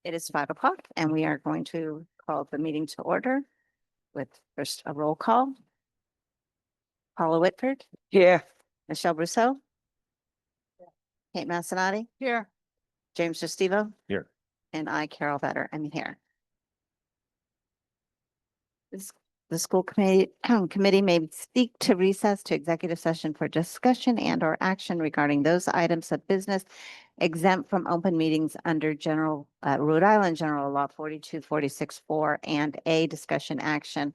It is 5 o'clock and we are going to call the meeting to order with first a roll call. Paula Whitford, Here. Michelle Brousseau, Kate Massinati, Here. James Justivo, Here. and I, Carol Vetter, am here. The school committee may seek to recess to executive session for discussion and or action regarding those items of business exempt from open meetings under Rhode Island General Law 4246-4 and a discussion action.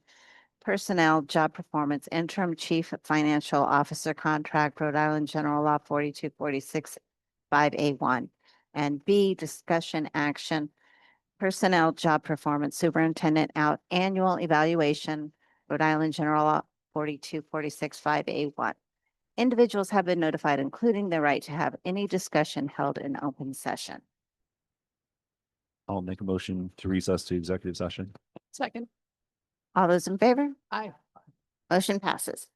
Personnel, job performance, interim chief financial officer contract, Rhode Island General Law 4246-5A1. And B, discussion action. Personnel, job performance, superintendent out annual evaluation, Rhode Island General Law 4246-5A1. Individuals have been notified, including the right to have any discussion held in open session. I'll make a motion to recess to executive session. Second. All those in favor? Aye. Motion passes.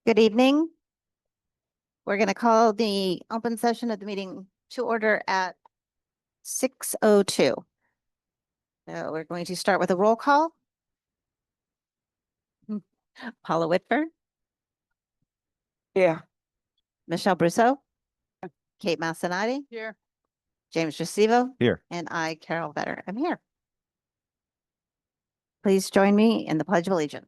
Good evening. We're going to call the open session of the meeting to order at 6:02. So we're going to start with a roll call. Paula Whitford, Yeah. Michelle Brousseau, Kate Massinati, Here. James Recevo, Here. and I, Carol Vetter, am here. Please join me in the Pledge of Allegiance.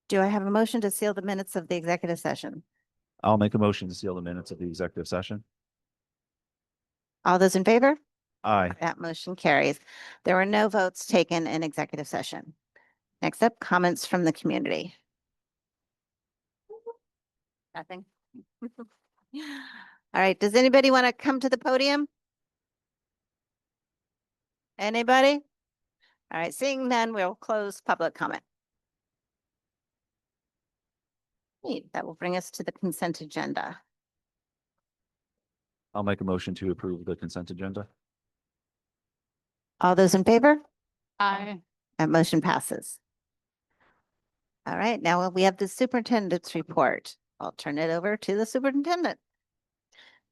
Do I have a motion to seal the minutes of the executive session? I'll make a motion to seal the minutes of the executive session. All those in favor? Aye. That motion carries. There were no votes taken in executive session. Next up, comments from the community. Nothing. All right, does anybody want to come to the podium? Anybody? All right, seeing none, we'll close public comment. Neat, that will bring us to the consent agenda. I'll make a motion to approve the consent agenda. All those in favor? Aye. That motion passes. All right, now we have the superintendent's report. I'll turn it over to the superintendent.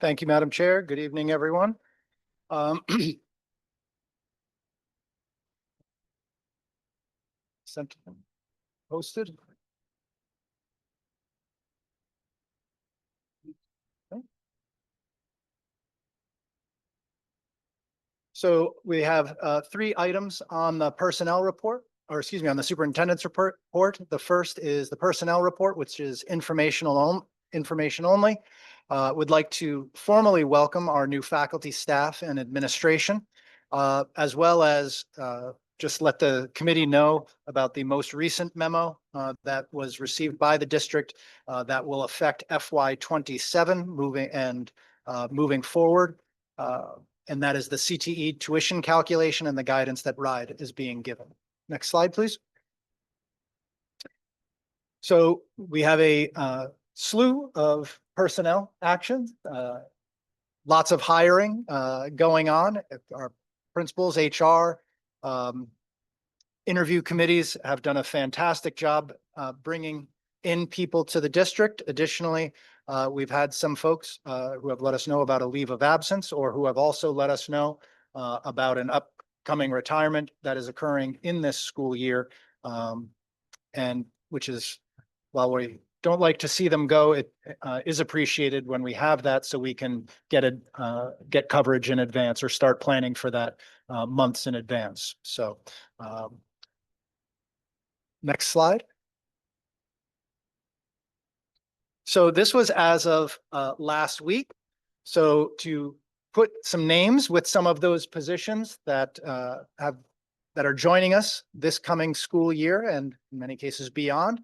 Thank you, Madam Chair. Good evening, everyone. Sent, posted. Okay. So we have three items on the personnel report, or excuse me, on the superintendent's report. The first is the personnel report, which is information only. Would like to formally welcome our new faculty, staff, and administration, as well as just let the committee know about the most recent memo that was received by the district that will affect FY27 moving forward. And that is the CTE tuition calculation and the guidance that RIDE is being given. Next slide, please. So we have a slew of personnel actions, lots of hiring going on. Our principals, HR, interview committees have done a fantastic job bringing in people to the district. Additionally, we've had some folks who have let us know about a leave of absence, or who have also let us know about an upcoming retirement that is occurring in this school year. And which is, while we don't like to see them go, it is appreciated when we have that, so we can get coverage in advance or start planning for that months in advance. So next slide. So this was as of last week. So to put some names with some of those positions that are joining us this coming school year, and in many cases beyond,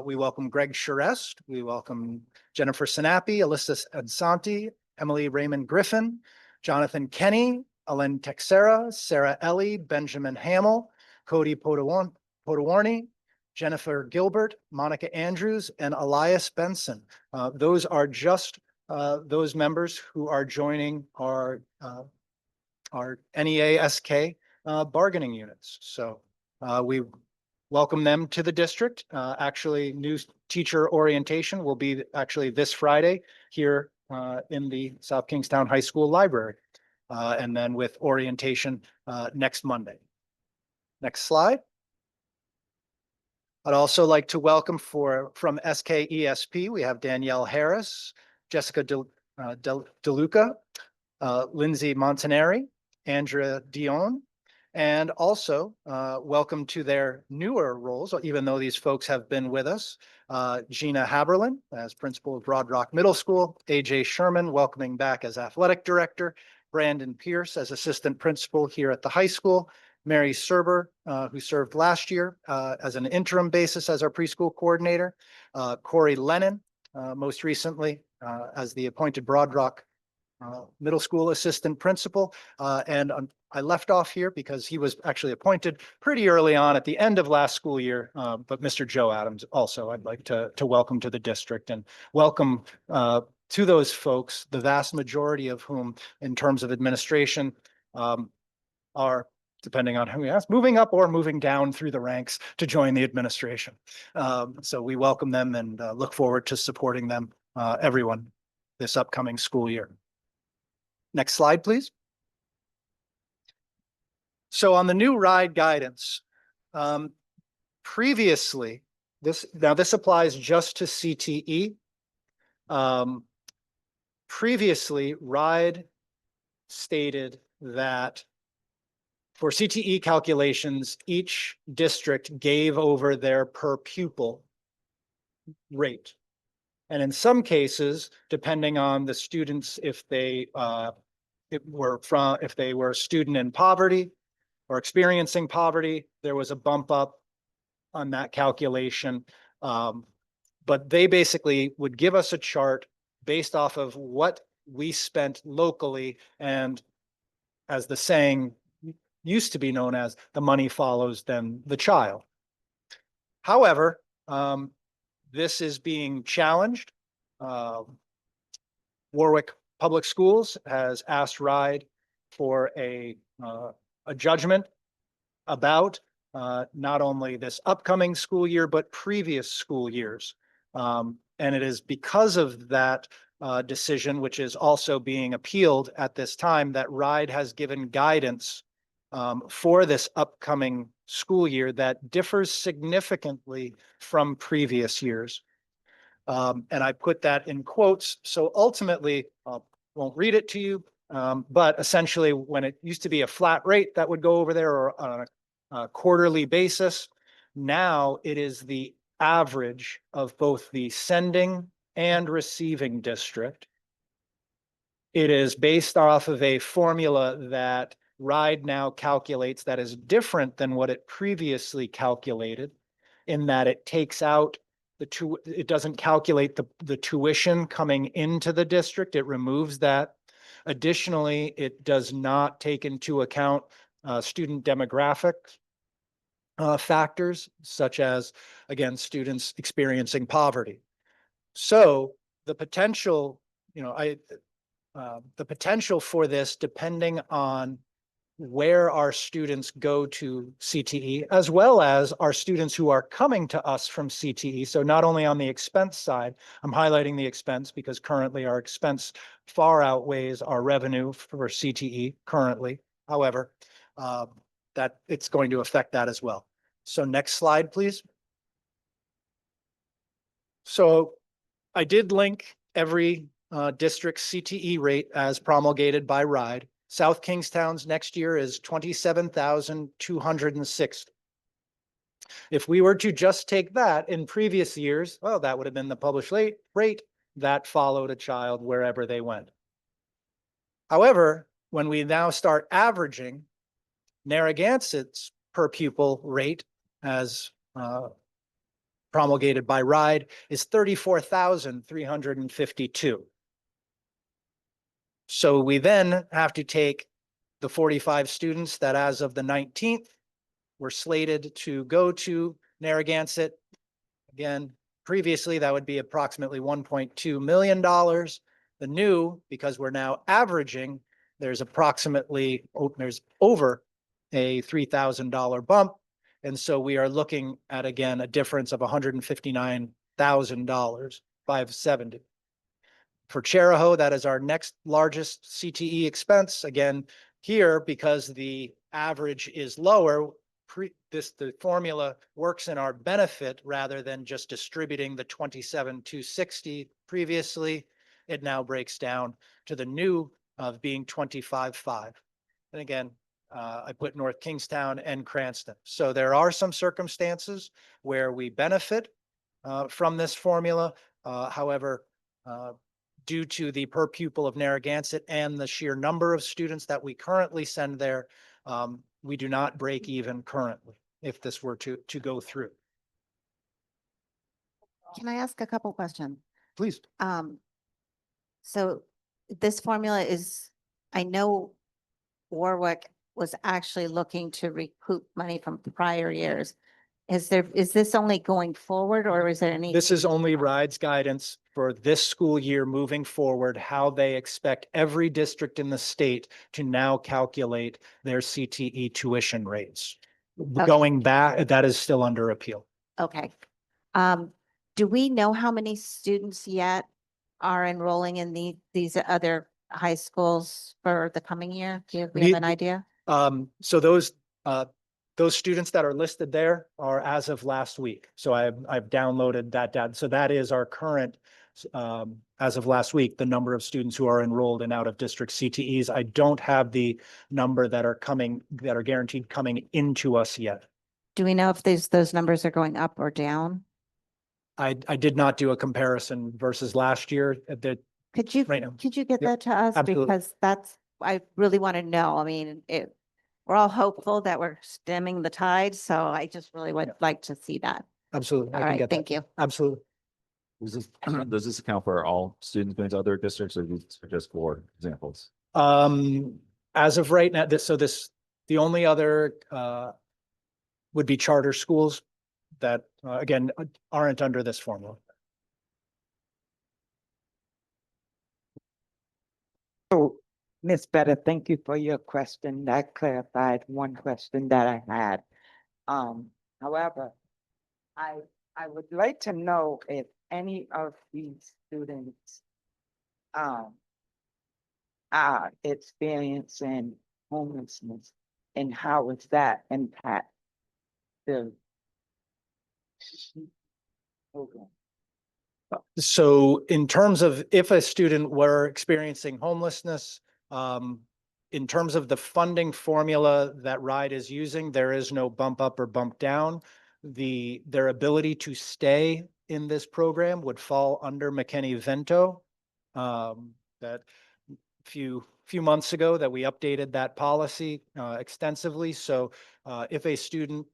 we welcome Greg Charest, we welcome Jennifer Sinapi, Alyssa Ansanti, Emily Raymond Griffin, Jonathan Kenny, Ellen Texera, Sarah Ellie, Benjamin Hamill, Cody Podawarny, Jennifer Gilbert, Monica Andrews, and Elias Benson. Those are just those members who are joining our NEA-SK bargaining units. So we welcome them to the district. Actually, new teacher orientation will be actually this Friday here in the South Kingstown High School Library. And then with orientation next Monday. Next slide. I'd also like to welcome from SKESP, we have Danielle Harris, Jessica DeLuca, Lindsay Montanari, Andrea Dion, and also welcome to their newer roles, even though these folks have been with us, Gina Haberlin as principal of Broad Rock Middle School, AJ Sherman welcoming back as athletic director, Brandon Pierce as assistant principal here at the high school, Mary Serber, who served last year as an interim basis as our preschool coordinator, Corey Lennon, most recently as the appointed Broad Rock middle school assistant principal. I left off here because he was actually appointed pretty early on at the end of last school year. But Mr. Joe Adams also, I'd like to welcome to the district and welcome to those folks, the vast majority of whom, in terms of administration, are, depending on who you ask, moving up or moving down through the ranks to join the administration. So we welcome them and look forward to supporting them, everyone, this upcoming school year. Next slide, please. So on the new ride guidance, previously, this applies just to CTE. Previously, RIDE stated that for CTE calculations, each district gave over their per pupil rate. And in some cases, depending on the students, if they were a student in poverty or experiencing poverty, there was a bump up on that calculation. But they basically would give us a chart based off of what we spent locally, and as the saying used to be known as, the money follows then the child. However, this is being challenged. Warwick Public Schools has asked RIDE for a judgment about not only this upcoming school year, but previous school years. And it is because of that decision, which is also being appealed at this time, that RIDE has given guidance for this upcoming school year that differs significantly from previous years. And I put that in quotes. So ultimately, I won't read it to you, but essentially when it used to be a flat rate that would go over there or on a quarterly basis, now it is the average of both the sending and receiving district. It is based off of a formula that RIDE now calculates that is different than what it previously calculated, in that it takes out it doesn't calculate the tuition coming into the district. It removes that. Additionally, it does not take into account student demographic factors, such as, again, students experiencing poverty. So the potential, the potential for this, depending on where our students go to CTE, as well as our students who are coming to us from CTE. So not only on the expense side, I'm highlighting the expense because currently our expense far outweighs our revenue for CTE currently. However, that it's going to affect that as well. So next slide, please. So I did link every district CTE rate as promulgated by RIDE. South Kingstown's next year is 27,206. If we were to just take that in previous years, well, that would have been the published rate that followed a child wherever they went. However, when we now start averaging, Narragansett's per pupil rate as promulgated by RIDE is 34,352. So we then have to take the 45 students that as of the 19th were slated to go to Narragansett. Again, previously that would be approximately $1.2 million. The new, because we're now averaging, there's approximately, there's over a $3,000 bump. And so we are looking at, again, a difference of $159,000, 570. For Charahoe, that is our next largest CTE expense. Again, here, because the average is lower, the formula works in our benefit rather than just distributing the 27,260 previously. It now breaks down to the new of being 25,500. And again, I put North Kingstown and Cranston. So there are some circumstances where we benefit from this formula. However, due to the per pupil of Narragansett and the sheer number of students that we currently send there, we do not break even currently if this were to go through. Can I ask a couple questions? Please. So this formula is, I know Warwick was actually looking to recoup money from prior years. Is this only going forward or is there any? This is only rides guidance for this school year moving forward, how they expect every district in the state to now calculate their CTE tuition rates. Going back, that is still under appeal. Okay. Do we know how many students yet are enrolling in these other high schools for the coming year? Do we have an idea? So those students that are listed there are as of last week. So I've downloaded that data. So that is our current, as of last week, the number of students who are enrolled in out of district CTEs. I don't have the number that are guaranteed coming into us yet. Do we know if those numbers are going up or down? I did not do a comparison versus last year. Could you, Right now. could you get Yep, that to us? absolutely. Because I really want to know. I mean, we're all hopeful that we're stemming the tide, so I just really would like to see that. Absolutely. I All can right, get that. thank you. Absolutely. Does this account for all students going to other districts or these are just for examples? As of right now, the only other, would be charter schools that, again, aren't under this formula. So, Ms. Better, thank you for your question. That clarified one question that I had. However, I would like to know if any of these students are experiencing homelessness and how does that impact the program? So in terms of if a student were experiencing homelessness, in terms of the funding formula that RIDE is using, there is no bump up or bump down. Their ability to stay in this program would fall under McKinney-Vento. That few months ago that we updated that policy extensively. So if a student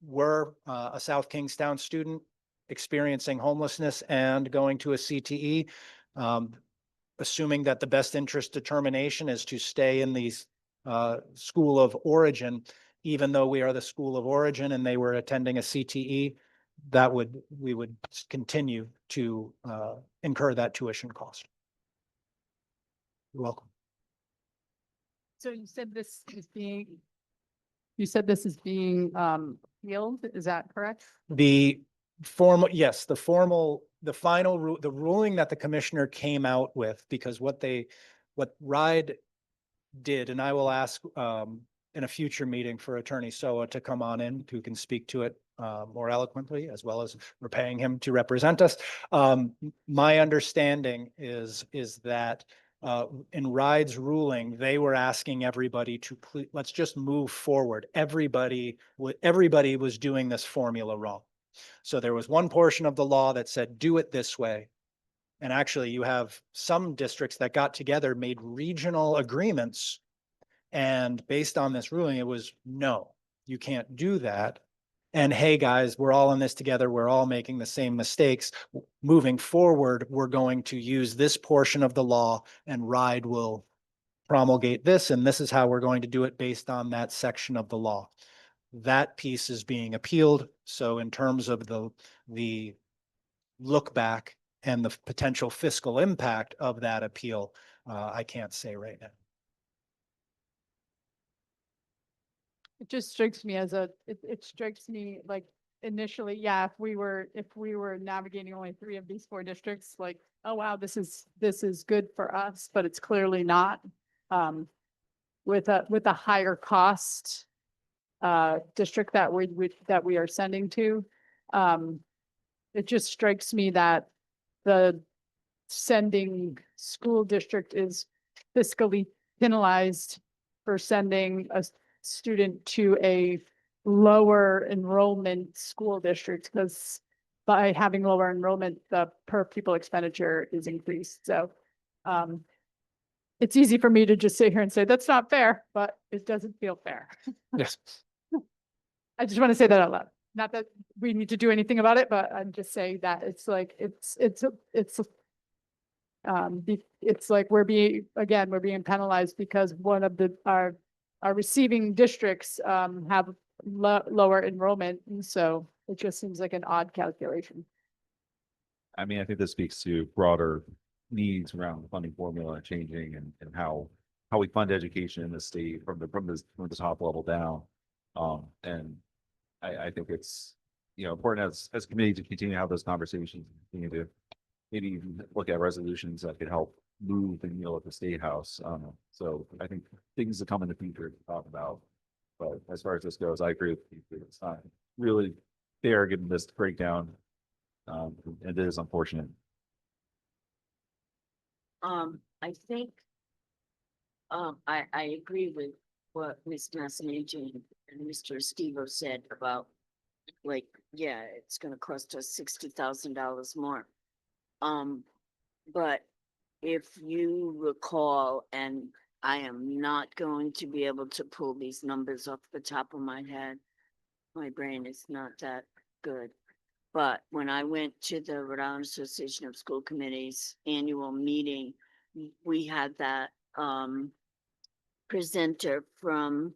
were a South Kingstown student experiencing homelessness and going to a CTE, assuming that the best interest determination is to stay in these school of origin, even though we are the school of origin and they were attending a CTE, we would continue to incur that tuition cost. You're welcome. So you said this is being appealed, is that correct? The final the ruling that the commissioner came out with, because what RIDE did, and I will ask in a future meeting for Attorney Soa to come on in, who can speak to it more eloquently, as well as we're paying him to represent us. My understanding is that in RIDE's ruling, they were asking everybody to let's just move forward. Everybody was doing this formula wrong. So there was one portion of the law that said, do it this way. And actually you have some districts that got together, made regional agreements. And based on this ruling, it was, no, you can't do that. And hey, guys, we're all in this together. We're all making the same mistakes. Moving forward, we're going to use this portion of the law and RIDE will promulgate this. And this is how we're going to do it based on that section of the law. That piece is being appealed. So in terms of the look back and the potential fiscal impact of that appeal, I can't say right now. It just strikes me as it strikes me like initially, yeah, if we were navigating only 3 of these 4 districts, like, oh, wow, this is good for us, but it's clearly not. With a higher cost district that we are sending to, it just strikes me that the sending school district is fiscally penalized for sending a student to a lower enrollment school district, because by having lower enrollment, the per pupil expenditure is increased. So it's easy for me to just sit here and say, that's not fair, but it doesn't feel fair. Yes. I just want to say that out loud. Not that we need to do anything about it, but I'm just saying that it's like, it's It's like we're being penalized because one of our receiving districts, have lower enrollment. And so it just seems like an odd calculation. I mean, I think this speaks to broader needs around the funding formula changing and how we fund education in the state from the top level down. And I think it's, important as a committee to continue to have those conversations, continue to maybe even look at resolutions that could help move the needle at the state house. So I think things to come in the future to talk about. But as far as this goes, I agree with you. It's not really fair given this breakdown. It is unfortunate. I think, I agree with what Ms. Massanucci and Mr. Estivo said about, like, yeah, it's gonna cost us $60,000 more. But if you recall, and I am not going to be able to pull these numbers off the top of my head. My brain is not that good. But when I went to the Rhode Island Association of School Committees annual meeting, we had that presenter from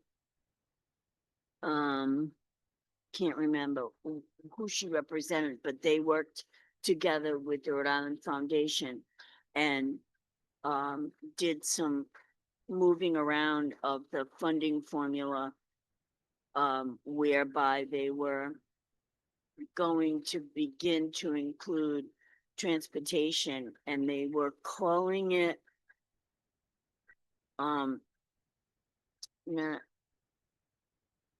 can't remember who she represented, but they worked together with the Rhode Island Foundation and did some moving around of the funding formula whereby they were going to begin to include transportation, and they were calling it not,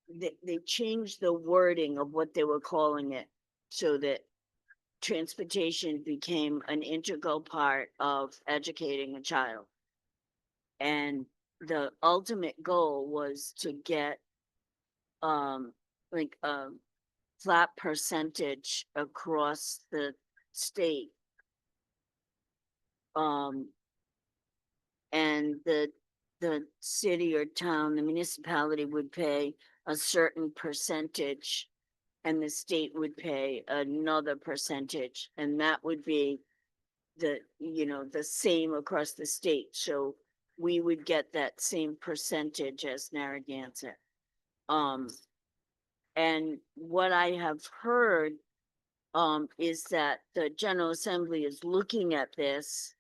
they changed the wording of what they were calling it so that transportation became an integral part of educating a child. And the ultimate goal was to get like a flat percentage across the state. And the city or town, the municipality would pay a certain percentage and the state would pay another percentage, and that would be the same across the state. So we would get that same percentage as Narragansett. And what I have heard is that the General Assembly is looking at this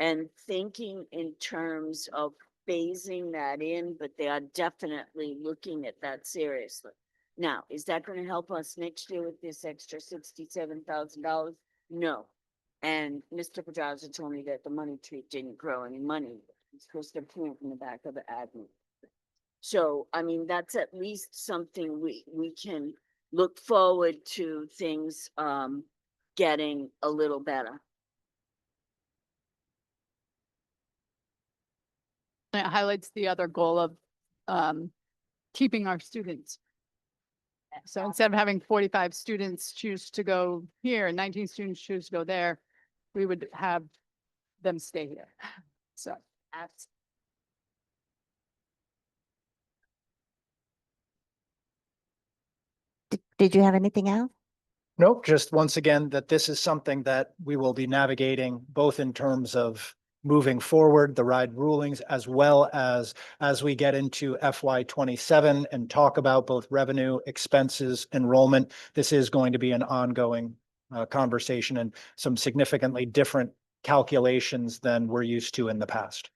and thinking in terms of phasing that in, but they are definitely looking at that seriously. Now, is that going to help us next year with this extra $67,000? No. And Mr. Pedraza told me that the money tree didn't grow any money. It's supposed to plant in the back of the admin. So, I mean, that's at least something we can look forward to things getting a little better. It highlights the other goal of keeping our students. So instead of having 45 students choose to go here and 19 students choose to go there, we would have them stay here. So That's Did you have anything else? Nope, just once again, that this is something that we will be navigating both in terms of moving forward, the RIDE rulings, as well as we get into FY 27 and talk about both revenue, expenses, enrollment. This is going to be an ongoing conversation and some significantly different calculations than we're used to in the past.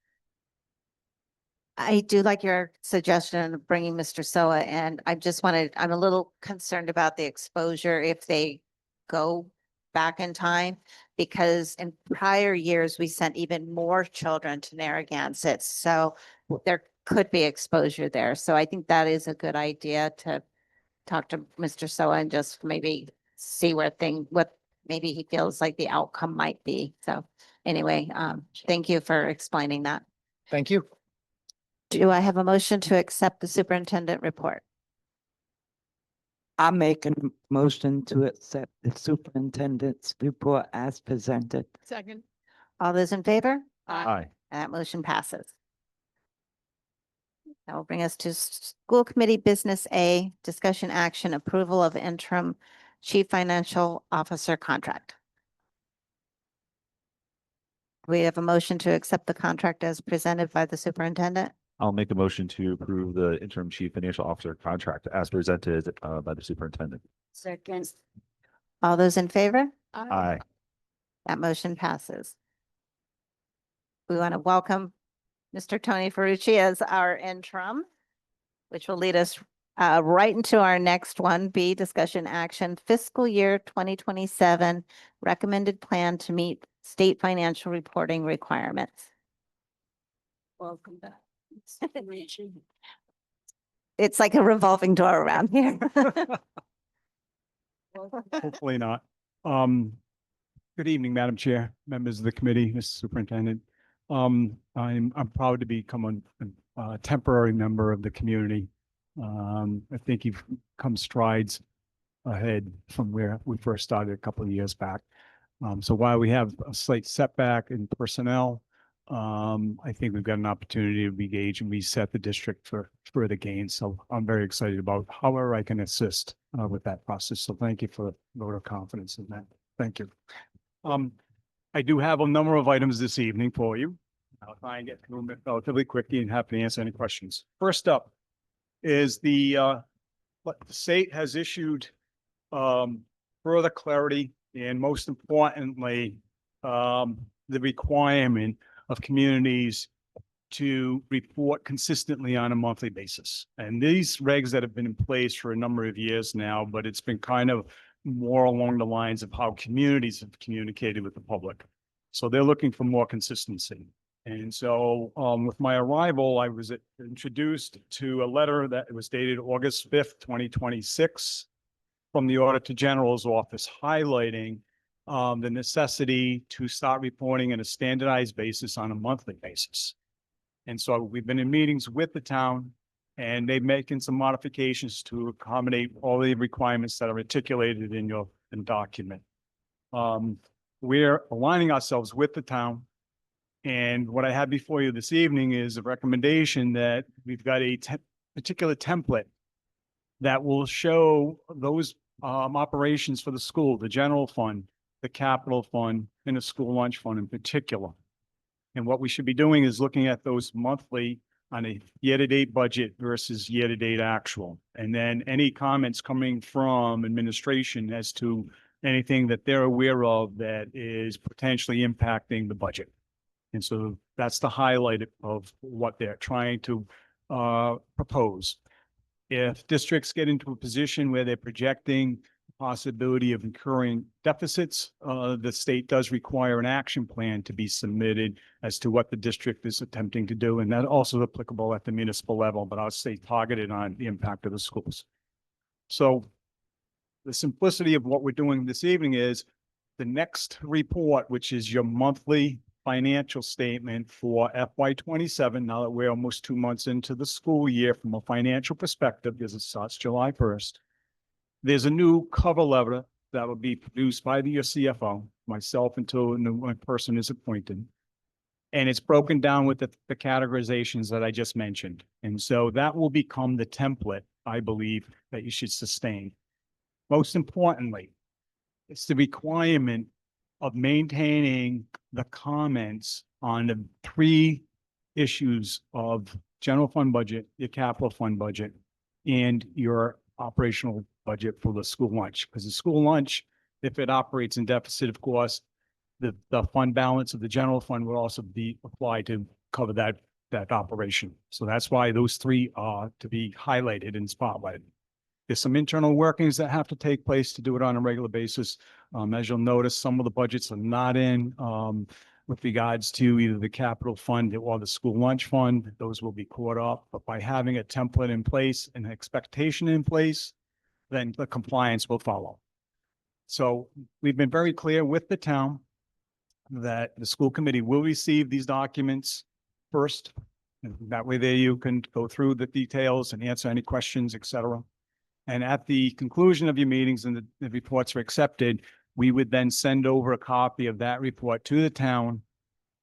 I do like your suggestion of bringing Mr. Soa, and I'm a little concerned about the exposure if they go back in time, because in prior years, we sent even more children to Narragansett. So there could be exposure there. So I think that is a good idea to talk to Mr. Soa and just maybe see what maybe he feels like the outcome might be. So anyway, thank you for explaining that. Thank you. Do I have a motion to accept the superintendent report? I make a motion to accept the superintendent's report as presented. second. All those in favor? Aye. That motion passes. That will bring us to School Committee Business A, discussion action approval of interim chief financial officer contract. We have a motion to accept the contract as presented by the superintendent. I'll make a motion to approve the interim chief financial officer contract as presented by the superintendent. Second, All those in favor? Aye. That motion passes. We want to welcome Mr. Tony Ferrucci as our interim, which will lead us right into our next one, B, discussion action, fiscal year 2027, recommended plan to meet state financial reporting requirements. welcome back. Richie. It's like a revolving door around here. Hopefully not. Good evening, Madam Chair, members of the committee, Mr. Superintendent. I'm proud to become a temporary member of the community. I think you've come strides ahead from where we first started a couple of years back. So while we have a slight setback in personnel, I think we've got an opportunity to engage and reset the district for further gains. So I'm very excited about however I can assist with that process. So thank you for the vote of confidence in that. Thank you. I do have a number of items this evening for you. I'll try and get through them relatively quickly and happy to answer any questions. First up is what the state has issued further clarity and most importantly, the requirement of communities to report consistently on a monthly basis. And these regs that have been in place for a number of years now, but it's been kind of more along the lines of how communities have communicated with the public. So they're looking for more consistency. And so with my arrival, I was introduced to a letter that was dated August 5th, 2026 from the Auditor General's office highlighting the necessity to start reporting on a standardized basis on a monthly basis. And so we've been in meetings with the town and they're making some modifications to accommodate all the requirements that are articulated in your document. We're aligning ourselves with the town. And what I have before you this evening is a recommendation that we've got a particular template that will show those operations for the school, the general fund, the capital fund, and the school lunch fund in particular. And what we should be doing is looking at those monthly on a year-to-date budget versus year-to-date actual. And then any comments coming from administration as to anything that they're aware of that is potentially impacting the budget. And so that's the highlight of what they're trying to propose. If districts get into a position where they're projecting the possibility of incurring deficits, the state does require an action plan to be submitted as to what the district is attempting to do. And that also applicable at the municipal level, but I'll stay targeted on the impact of the schools. So the simplicity of what we're doing this evening is the next report, which is your monthly financial statement for FY27, now that we're almost 2 months into the school year from a financial perspective, because it starts July 1st. There's a new cover letter that will be produced by your CFO, myself, until a new person is appointed. And it's broken down with the categorizations that I just mentioned. And so that will become the template, I believe, that you should sustain. Most importantly, it's the requirement of maintaining the comments on the 3 issues of general fund budget, your capital fund budget, and your operational budget for the school lunch. Because the school lunch, if it operates in deficit, of course, the fund balance of the general fund will also be applied to cover that operation. So that's why those 3 are to be highlighted and spotlighted. There's some internal workings that have to take place to do it on a regular basis. As you'll notice, some of the budgets are not in with regards to either the capital fund or the school lunch fund. Those will be caught up. But by having a template in place and expectation in place, then the compliance will follow. So we've been very clear with the town that the school committee will receive these documents first. And that way there you can go through the details and answer any questions, et cetera. And at the conclusion of your meetings and the reports are accepted, we would then send over a copy of that report to the town,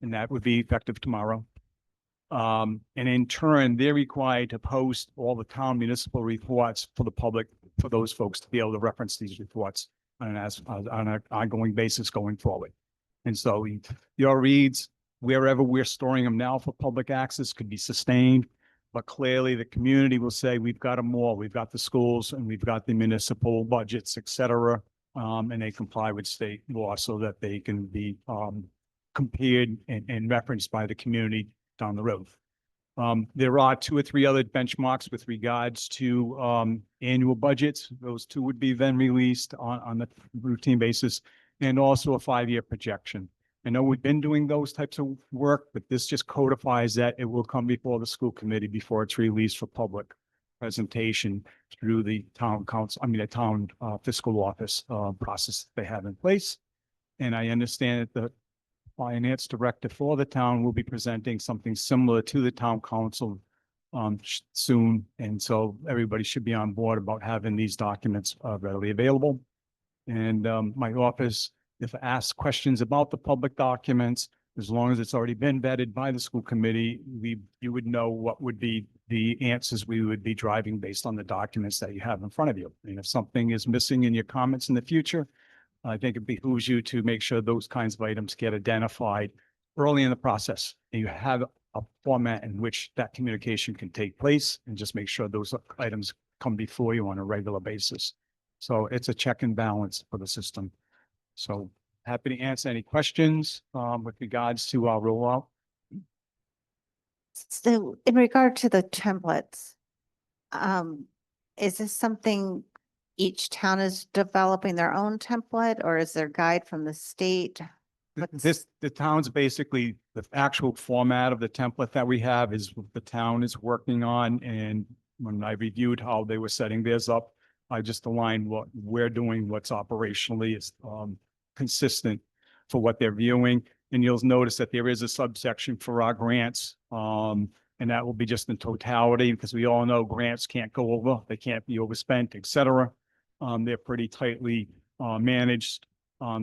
and that would be effective tomorrow. And in turn, they're required to post all the town municipal reports for the public, for those folks to be able to reference these reports on an ongoing basis going forward. And so your reads wherever we're storing them now for public access could be sustained. But clearly the community will say, we've got them all. We've got the schools and we've got the municipal budgets, et cetera. And they comply with state law so that they can be compared and referenced by the community down the road. There are 2 or 3 other benchmarks with regards to annual budgets. Those 2 would be then released on the routine basis, and also a 5-year projection. I know we've been doing those types of work, but this just codifies that it will come before the school committee before it's released for public presentation through the town council, the town fiscal office process they have in place. And I understand that the finance director for the town will be presenting something similar to the town council soon. And so everybody should be on board about having these documents readily available. And my office, if asked questions about the public documents, as long as it's already been vetted by the school committee, you would know what would be the answers we would be driving based on the documents that you have in front of you. And if something is missing in your comments in the future, I think it behooves you to make sure those kinds of items get identified early in the process. And you have a format in which that communication can take place, and just make sure those items come before you on a regular basis. So it's a check and balance for the system. So happy to answer any questions with regards to our rollout. So in regard to the templates, is this something each town is developing their own template, or is there guide from the state? The town's basically, the actual format of the template that we have is what the town is working on. And when I reviewed how they were setting theirs up, I just aligned what we're doing, what's operationally is consistent for what they're viewing. And you'll notice that there is a subsection for our grants. And that will be just in totality, because we all know grants can't go over, they can't be overspent, et cetera. They're pretty tightly managed.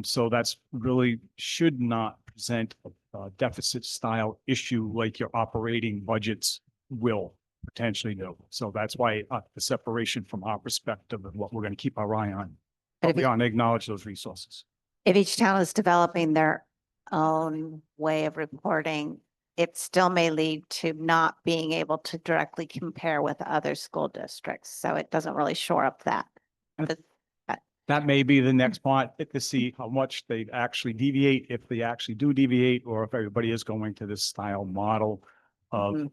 So that's really should not present a deficit style issue like your operating budgets will potentially do. So that's why the separation from our perspective of what we're going to keep our eye on. But we want to acknowledge those resources. If each town is developing their own way of reporting, it still may lead to not being able to directly compare with other school districts. So it doesn't really shore up that. That may be the next part to see how much they actually deviate, if they actually do deviate, or if everybody is going to this style model of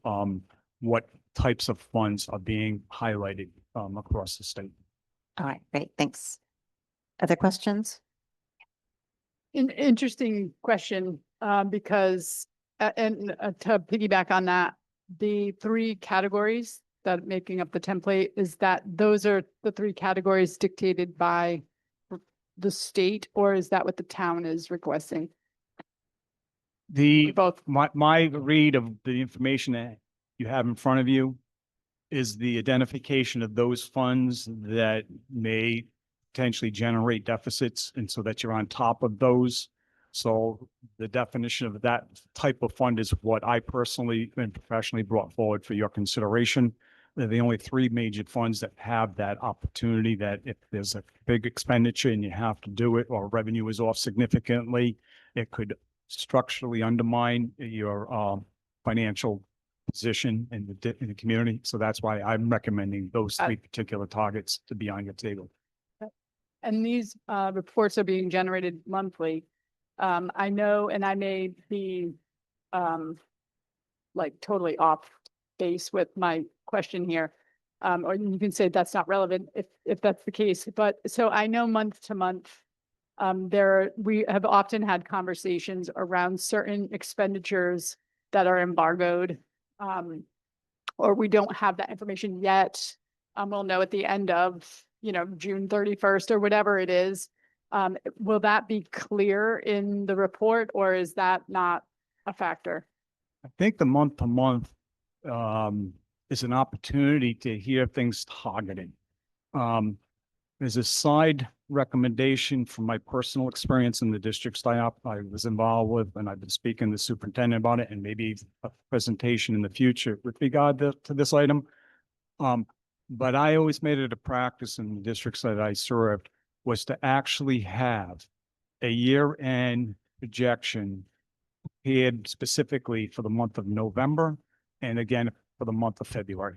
what types of funds are being highlighted across the state. All right, great, thanks. Other questions? Interesting question, because, to piggyback on that, the 3 categories that making up the template, is that those are the 3 categories dictated by the state, or is that what the town is requesting? Both. My read of the information that you have in front of you is the identification of those funds that may potentially generate deficits, and so that you're on top of those. So the definition of that type of fund is what I personally and professionally brought forward for your consideration. They're the only 3 major funds that have that opportunity, that if there's a big expenditure and you have to do it, or revenue is off significantly, it could structurally undermine your financial position in the community. So that's why I'm recommending those 3 particular targets to be on your table. And these reports are being generated monthly. I know, and I may be like totally off base with my question here. Or you can say that's not relevant if that's the case. But so I know month to month, we have often had conversations around certain expenditures that are embargoed, or we don't have that information yet. We'll know at the end of, June 31st or whatever it is. Will that be clear in the report, or is that not a factor? I think the month to month is an opportunity to hear things targeted. There's a side recommendation from my personal experience in the districts I was involved with, and I've been speaking to the superintendent about it, and maybe a presentation in the future with regard to this item. But I always made it a practice in the districts that I served was to actually have a year-end projection prepared specifically for the month of November and again for the month of February.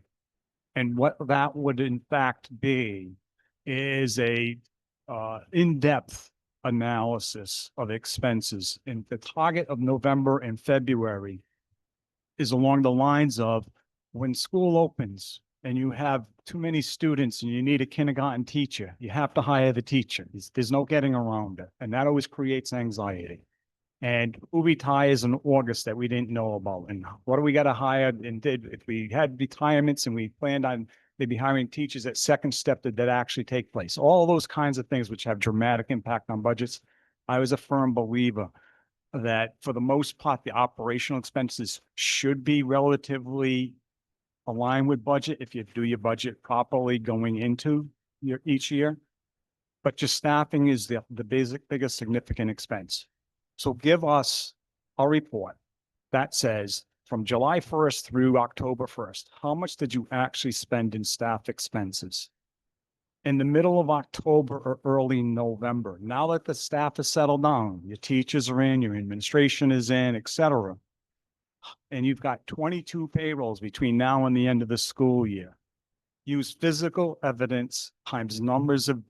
And what that would in fact be is a in-depth analysis of expenses. And the target of November and February is along the lines of when school opens and you have too many students and you need a kindergarten teacher, you have to hire the teacher. There's no getting around it. And that always creates anxiety. And who retires in August that we didn't know about? And what do we got to hire? And if we had retirements and we planned on maybe hiring teachers at second step, did that actually take place? All those kinds of things which have dramatic impact on budgets. I was a firm believer that for the most part, the operational expenses should be relatively aligned with budget if you do your budget properly going into each year. But just staffing is the biggest significant expense. So give us a report that says from July 1st through October 1st, how much did you actually spend in staff expenses? In the middle of October or early November, now that the staff is settled down, your teachers are in, your administration is in, et cetera, and you've got 22 payrolls between now and the end of the school year. Use physical evidence times numbers of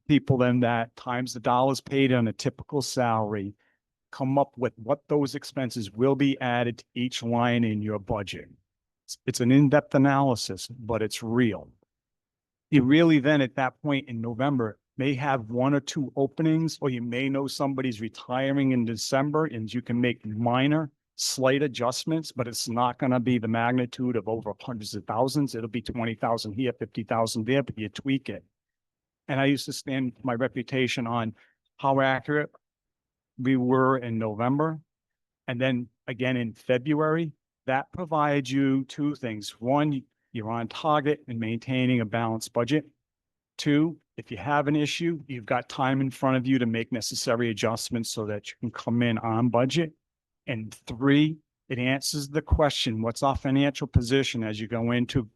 people in that times the dollars paid on a typical salary, come up with what those expenses will be added to each line in your budget. It's an in-depth analysis, but it's real. You really then at that point in November may have one or two openings, or you may know somebody's retiring in December and you can make minor slight adjustments, but it's not going to be the magnitude of over hundreds of thousands. It'll be 20,000 here, 50,000 there, but you tweak it. And I used to stand my reputation on how accurate we were in November. And then again in February, that provides you two things. One, you're on target in maintaining a balanced budget. Two, if you have an issue, you've got time in front of you to make necessary adjustments so that you can come in on budget. And three, it answers the question, what's our financial position as you go into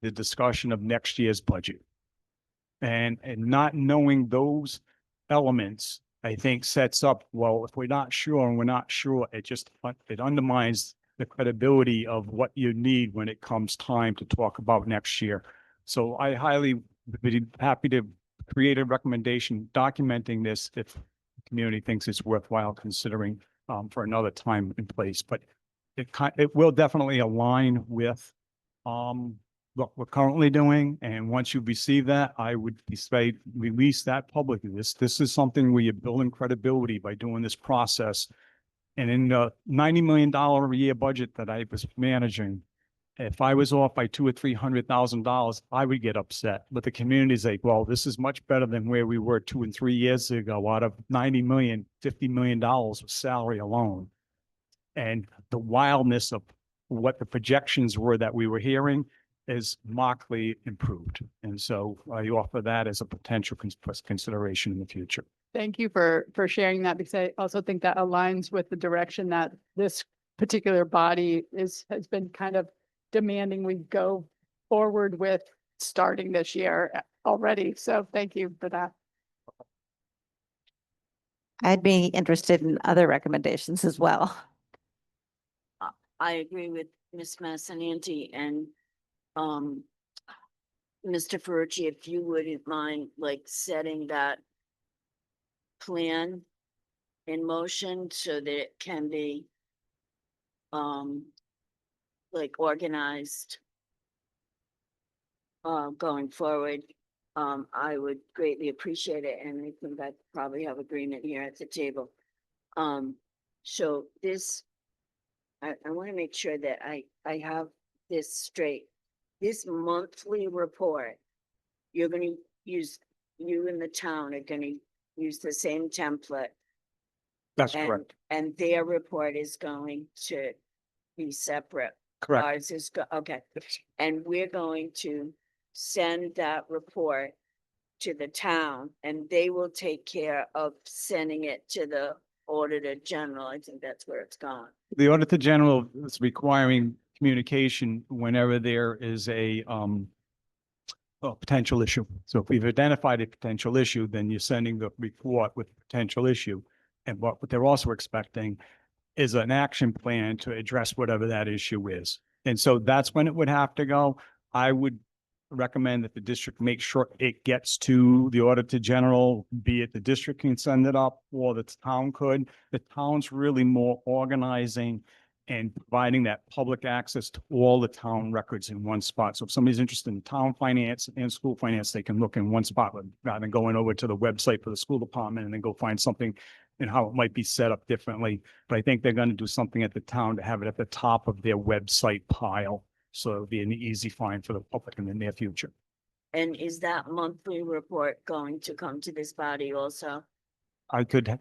the discussion of next year's budget? And not knowing those elements, I think sets up, well, if we're not sure and we're not sure, it undermines the credibility of what you need when it comes time to talk about next year. So I highly would be happy to create a recommendation documenting this if the community thinks it's worthwhile considering for another time and place. But it will definitely align with what we're currently doing. And once you receive that, I would say release that publicly. This is something where you're building credibility by doing this process. And in the $90 million a year budget that I was managing, if I was off by $200,000 or $300,000, I would get upset. But the community's like, well, this is much better than where we were 2 and 3 years ago. Out of 90 million, $50 million was salary alone. And the wildness of what the projections were that we were hearing is markedly improved. And so I offer that as a potential consideration in the future. Thank you for sharing that, because I also think that aligns with the direction that this particular body has been kind of demanding we go forward with starting this year already. So thank you for that. I'd be interested in other recommendations as well. I agree with Ms. Massananti and Mr. Ferrucci, if you wouldn't mind like setting that plan in motion so that it can be like organized going forward. I would greatly appreciate it, and I think I probably have agreement here at the table. So this, I want to make sure that I have this straight. This monthly report, you're going to use, you and the town are going to use the same template. That's correct. And their report is going to be separate. Correct. Ours is, okay. And we're going to send that report to the town and they will take care of sending it to the Auditor General. I think that's where it's gone. The Auditor General is requiring communication whenever there is a potential issue. So if we've identified a potential issue, then you're sending the report with potential issue. And what they're also expecting is an action plan to address whatever that issue is. And so that's when it would have to go. I would recommend that the district make sure it gets to the Auditor General, be it the district can send it up or the town could. The town's really more organizing and providing that public access to all the town records in one spot. So if somebody's interested in town finance and school finance, they can look in one spot rather than going over to the website for the school department and then go find something and how it might be set up differently. But I think they're going to do something at the town to have it at the top of their website pile. So it'll be an easy find for the public in the near future. And is that monthly report going to come to this body also? I could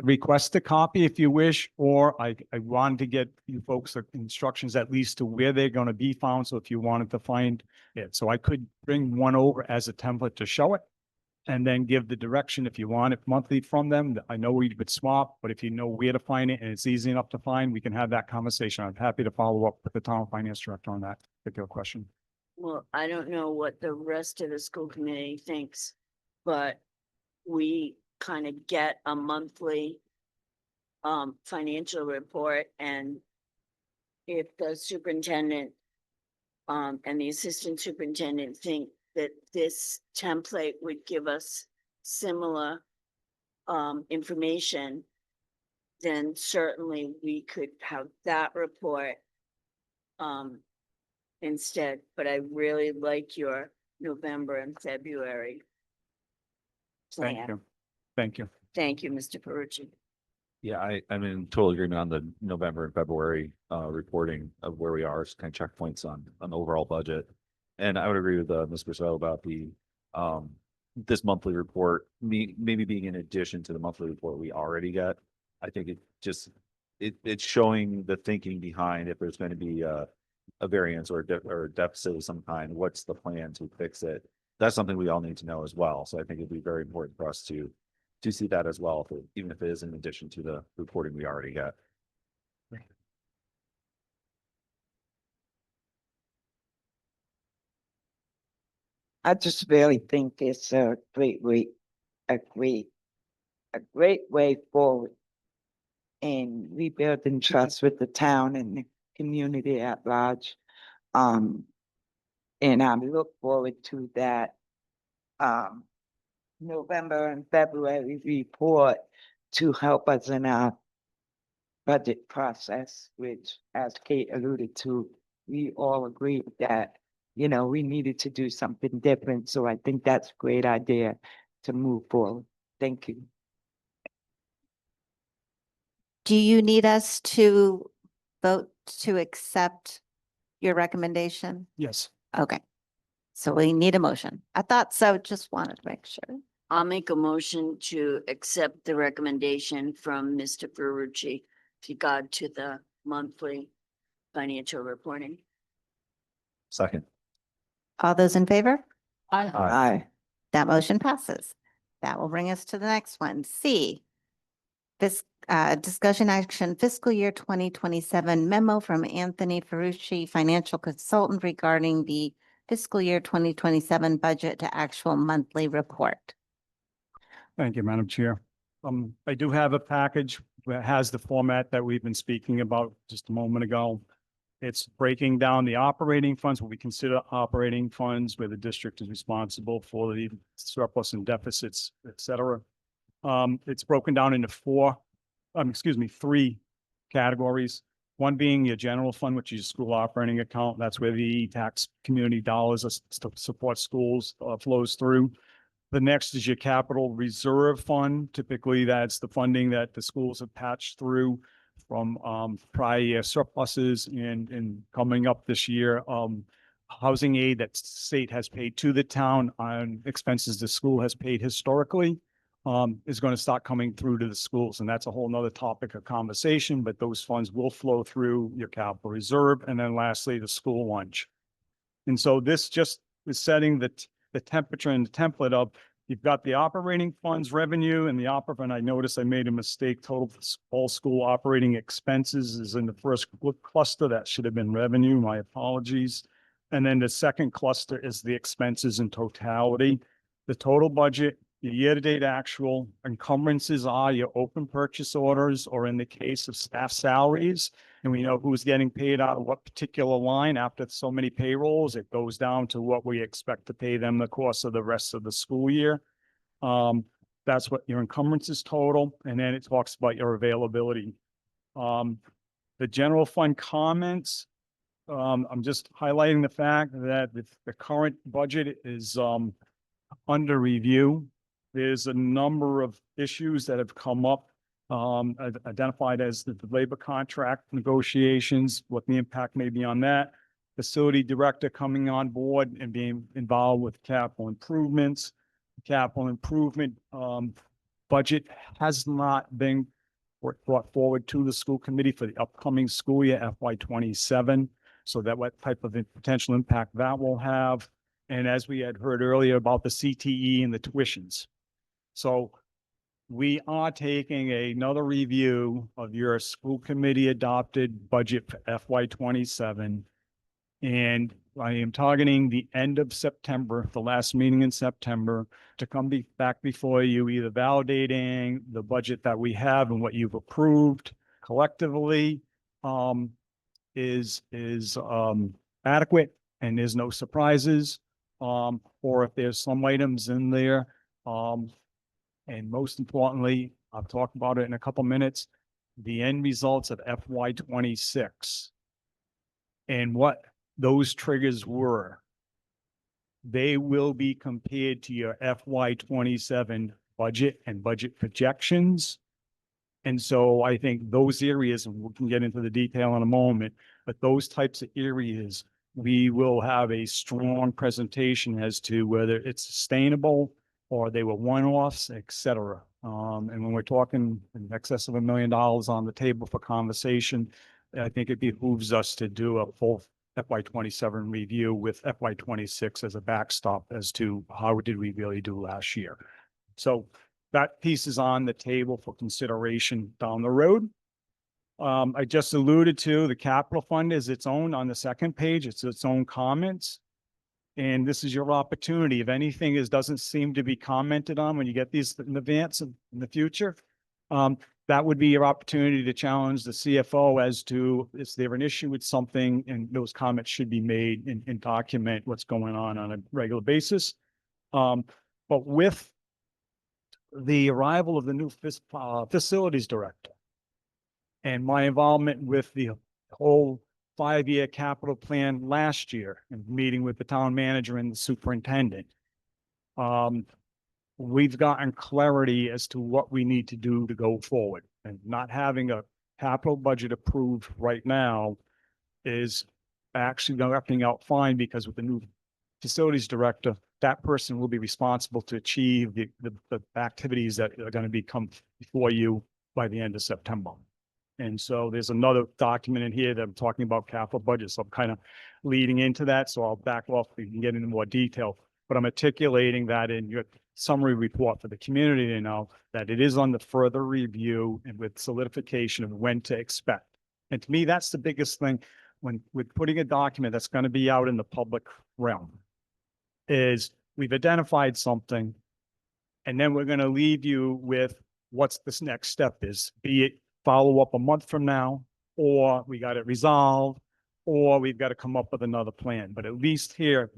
request a copy if you wish, or I wanted to get you folks the instructions at least to where they're going to be found. So if you wanted to find it, so I could bring one over as a template to show it and then give the direction if you want it monthly from them. I know we could swap, but if you know where to find it and it's easy enough to find, we can have that conversation. I'm happy to follow up with the town finance director on that particular question. Well, I don't know what the rest of the school committee thinks, but we kind of get a monthly financial report, and if the superintendent and the assistant superintendent think that this template would give us similar information, then certainly we could have that report instead. But I really like your November and February Thank plan. you. Thank you. Thank you, Mr. Perucci. Yeah, I'm in total agreement on the November and February reporting of where we are, kind of checkpoints on overall budget. And I would agree with Ms. Bristow about the this monthly report, maybe being in addition to the monthly report we already get. I think it's showing the thinking behind if there's going to be a variance or a deficit of some kind, what's the plan to fix it? That's something we all need to know as well. So I think it'd be very important for us to see that as well, even if it is in addition to the reporting we already get. I just really think it's a great way forward in rebuilding trust with the town and the community at large. And I look forward to that November and February report to help us in our budget process, which, as Kate alluded to, we all agreed that, we needed to do something different. So I think that's a great idea to move forward. Thank you. Do you need us to vote to accept your recommendation? Yes. Okay. So we need a motion. I thought so, just wanted to make sure. I'll make a motion to accept the recommendation from Mr. Ferrucci with regard to the monthly financial reporting. Second. All those in favor? Aye. That motion passes. That will bring us to the next one. C, this discussion action fiscal year 2027 memo from Anthony Ferrucci, financial consultant regarding the fiscal year 2027 budget to actual monthly report. Thank you, Madam Chair. I do have a package that has the format that we've been speaking about just a moment ago. It's breaking down the operating funds, what we consider operating funds, where the district is responsible for the surplus and deficits, et cetera. It's broken down into three categories. One being your general fund, which is school operating account. That's where the tax community dollars to support schools flows through. The next is your capital reserve fund. Typically, that's the funding that the schools have patched through from prior year surpluses and coming up this year. Housing aid that state has paid to the town on expenses the school has paid historically is going to start coming through to the schools. And that's a whole nother topic of conversation, but those funds will flow through your capital reserve. And then lastly, the school lunch. And so this just is setting the temperature and the template of, you've got the operating funds revenue and the and I noticed I made a mistake. Total all school operating expenses is in the first cluster. That should have been revenue. My apologies. And then the second cluster is the expenses in totality. The total budget Your year-to-date actual encumbrances are your open purchase orders, or in the case of staff salaries. And we know who's getting paid out of what particular line. After so many payrolls, it goes down to what we expect to pay them the course of the rest of the school year. That's what your encumbrances total, and then it talks about your availability. The general fund comments, I'm just highlighting the fact that the current budget is under review. There's a number of issues that have come up, identified as the labor contract negotiations, what the impact may be on that. Facility director coming on board and being involved with capital improvements. Capital improvement budget has not been brought forward to the school committee for the upcoming school year FY 27. So that what type of potential impact that will have. And as we had heard earlier about the CTE and the tuitions. So we are taking another review of your school committee adopted budget for FY 27. And I am targeting the end of September, the last meeting in September, to come back before you, either validating the budget that we have and what you've approved collectively is adequate and there's no surprises. Or if there's some items in there, and most importantly, I'll talk about it in a couple minutes, the end results of FY 26 and what those triggers were. They will be compared to your FY 27 budget and budget projections. And so I think those areas, and we can get into the detail in a moment, but those types of areas, we will have a strong presentation as to whether it's sustainable or they were one-offs, et cetera. And when we're talking in excess of $1 million on the table for conversation, I think it behooves us to do a full FY 27 review with FY 26 as a backstop as to how did we really do last year. So that piece is on the table for consideration down the road. I just alluded to the capital fund is its own on the second page. It's its own comments. And this is your opportunity. If anything doesn't seem to be commented on when you get these in advance in the future, that would be your opportunity to challenge the CFO as to, is there an issue with something? And those comments should be made and document what's going on a regular basis. But with the arrival of the new facilities director and my involvement with the whole 5-year capital plan last year and meeting with the town manager and the superintendent, we've gotten clarity as to what we need to do to go forward. And not having a capital budget approved right now is actually working out fine, because with the new facilities director, that person will be responsible to achieve the activities that are going to become before you by the end of September. And so there's another document in here that I'm talking about capital budget. So I'm kind of leading into that. So I'll back off. We can get into more detail, but I'm articulating that in your summary report for the community to know that it is on the further review and with solidification of when to expect. And to me, that's the biggest thing when with putting a document that's going to be out in the public realm, is we've identified something and then we're going to leave you with what's this next step is, be it follow up a month from now, or we got it resolved, or we've got to come up with another plan. But at least here,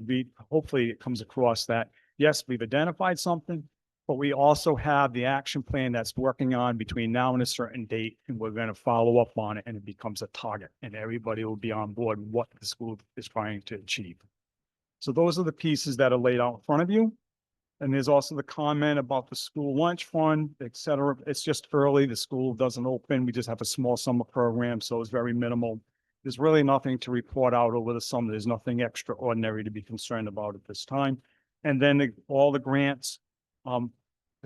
hopefully it comes across that, yes, we've identified something, but we also have the action plan that's working on between now and a certain date, and we're going to follow up on it, and it becomes a target, and everybody will be on board with what the school is trying to achieve. So those are the pieces that are laid out in front of you. And there's also the comment about the school lunch fund, et cetera. It's just early. The school doesn't open. We just have a small summer program, so it's very minimal. There's really nothing to report out over the summer. There's nothing extraordinary to be concerned about at this time. And then all the grants, the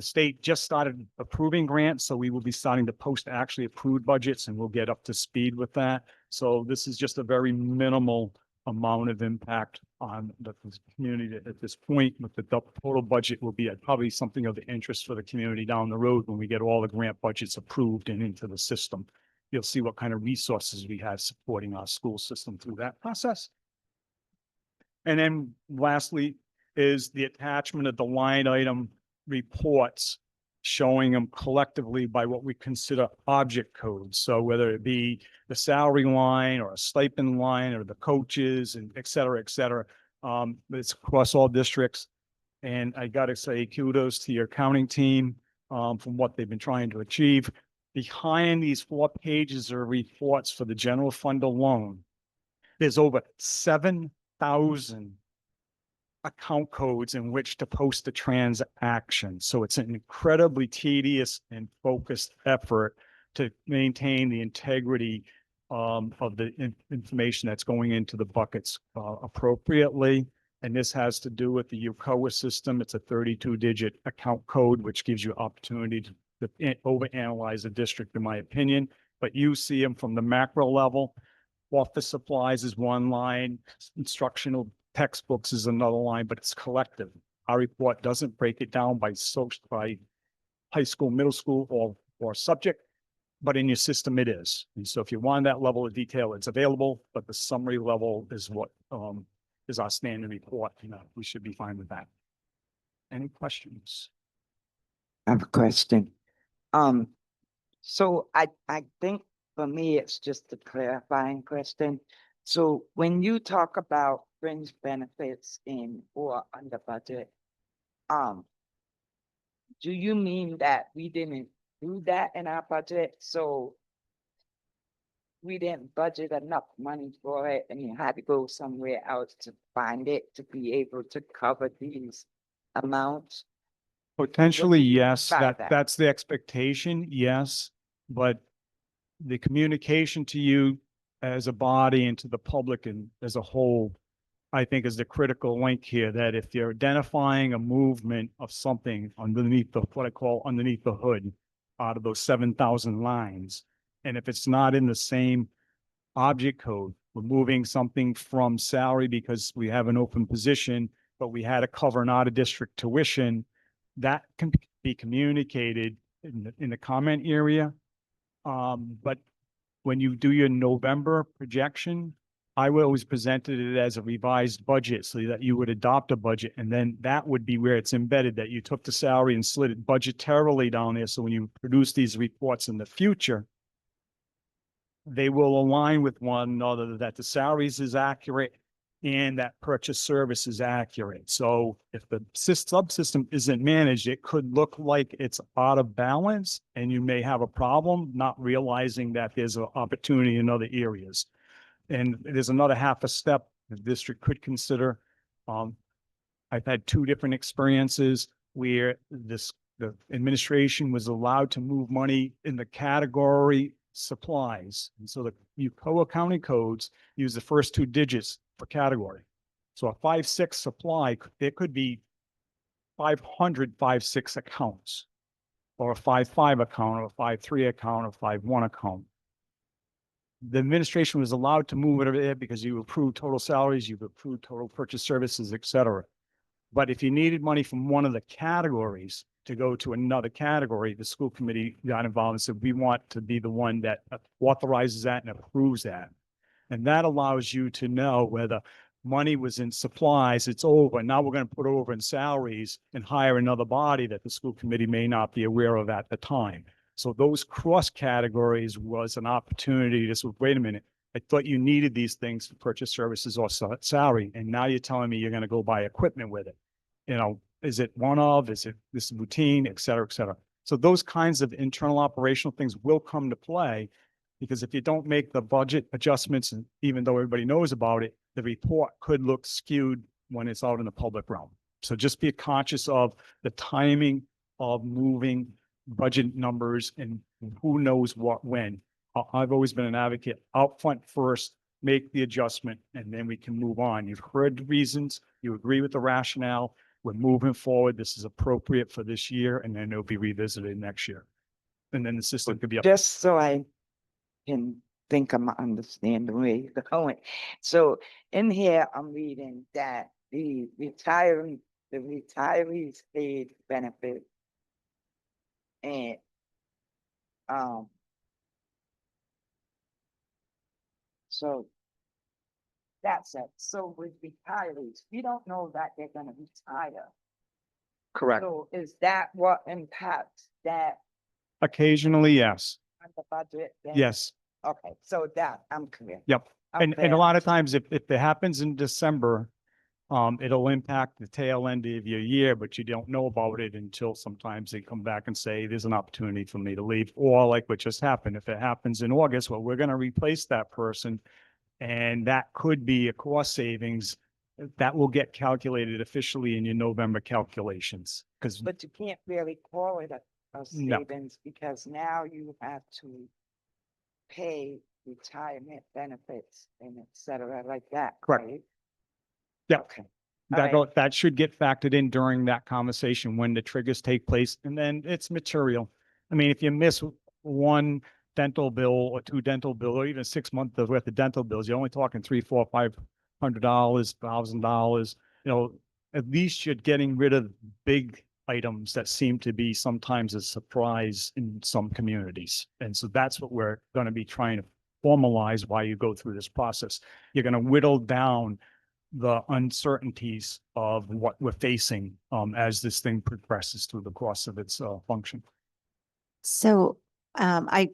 state just started approving grants, so we will be starting to post actually approved budgets, and we'll get up to speed with that. So this is just a very minimal amount of impact on the community at this point. But the total budget will be probably something of interest for the community down the road when we get all the grant budgets approved and into the system. You'll see what kind of resources we have supporting our school system through that process. And then lastly is the attachment of the line item reports showing them collectively by what we consider object codes. So whether it be the salary line or a stipend line or the coaches and et cetera, et cetera. It's across all districts. And I gotta say kudos to your accounting team, from what they've been trying to achieve. Behind these 4 pages of reports for the general fund alone, there's over 7,000 account codes in which to post a transaction. So it's an incredibly tedious and focused effort to maintain the integrity of the information that's going into the buckets appropriately. And this has to do with the UCOA system. It's a 32-digit account code, which gives you opportunity to overanalyze a district, in my opinion. But you see them from the macro level. Office supplies is one line, instructional textbooks is another line, but it's collective. Our report doesn't break it down by high school, middle school, or subject, but in your system it is. And so if you want that level of detail, it's available, but the summary level is what is our standard report. We should be fine with that. Any questions? I have a question. So I think for me, it's just a clarifying question. So when you talk about fringe benefits in or under budget, do you mean that we didn't do that in our budget? So we didn't budget enough money for it and you had to go somewhere else to find it to be able to cover these amounts? Potentially, do you mean yes, by that? that's the expectation, yes. But the communication to you as a body and to the public and as a whole, I think is the critical link here, that if you're identifying a movement of something underneath what I call underneath the hood, out of those 7,000 lines, and if it's not in the same object code, we're moving something from salary because we have an open position, but we had to cover an out-of-district tuition, that can be communicated in the comment area. But when you do your November projection, I would always presented it as a revised budget so that you would adopt a budget. And then that would be where it's embedded, that you took the salary and slid it budgetarily down there. So when you produce these reports in the future, they will align with one another, that the salaries is accurate and that purchase service is accurate. So if the subsystem isn't managed, it could look like it's out of balance and you may have a problem, not realizing that there's an opportunity in other areas. And there's another half a step the district could consider. I've had 2 different experiences where the administration was allowed to move money in the category supplies. And so the UCOA county codes use the first 2 digits for category. So a 5-6 supply, it could be 500 5-6 accounts, or a 5-5 account, or a 5-3 account, or 5-1 account. The administration was allowed to move it over there because you approved total salaries, you've approved total purchase services, et cetera. But if you needed money from one of the categories to go to another category, the school committee got involved and said, we want to be the one that authorizes that and approves that. And that allows you to know whether money was in supplies, it's over. Now we're going to put it over in salaries and hire another body that the school committee may not be aware of at the time. So those cross categories was an opportunity to say, wait a minute, I thought you needed these things for purchase services or salary. And now you're telling me you're going to go buy equipment with it. Is it is it this routine, et cetera, et cetera. So those kinds of internal operational things will come to play, because if you don't make the budget adjustments, and even though everybody knows about it, the report could look skewed when it's out in the public realm. So just be conscious of the timing of moving budget numbers and who knows what, when. I've always been an advocate, out front first, make the adjustment, and then we can move on. You've heard the reasons, you agree with the rationale, we're moving forward, this is appropriate for this year, and then it'll be revisited next year. And then the system could be up. Just so I can think I'm understanding where you're going. So in here, I'm reading that the retirees paid benefit and so that's it. So with retirees, we don't know that they're gonna retire Correct. So is that what impacts that Occasionally, yes. on the budget? then? Yes. Okay, so that, I'm clear. Yep. I'm And a clear. lot of times if it happens in December, it'll impact the tail end of your year, but you don't know about it until sometimes they come back and say, there's an opportunity for me to leave. Or like what just happened, if it happens in August, well, we're going to replace that person. And that could be a cost savings that will get calculated officially in your November calculations. Because But you can't really call it a No. savings because now you have to pay retirement benefits and et cetera like that. Correct. right? Yeah. Okay. that should get factored in during that conversation when the triggers take place, and then it's material. I mean, if you miss one dental bill or two dental bill, or even 6 months worth of dental bills, you're only talking $300, $400, $500, $1,000. At least you're getting rid of big items that seem to be sometimes a surprise in some communities. And so that's what we're going to be trying to formalize while you go through this process. You're going to whittle down the uncertainties of what we're facing as this thing progresses through the course of its function. So I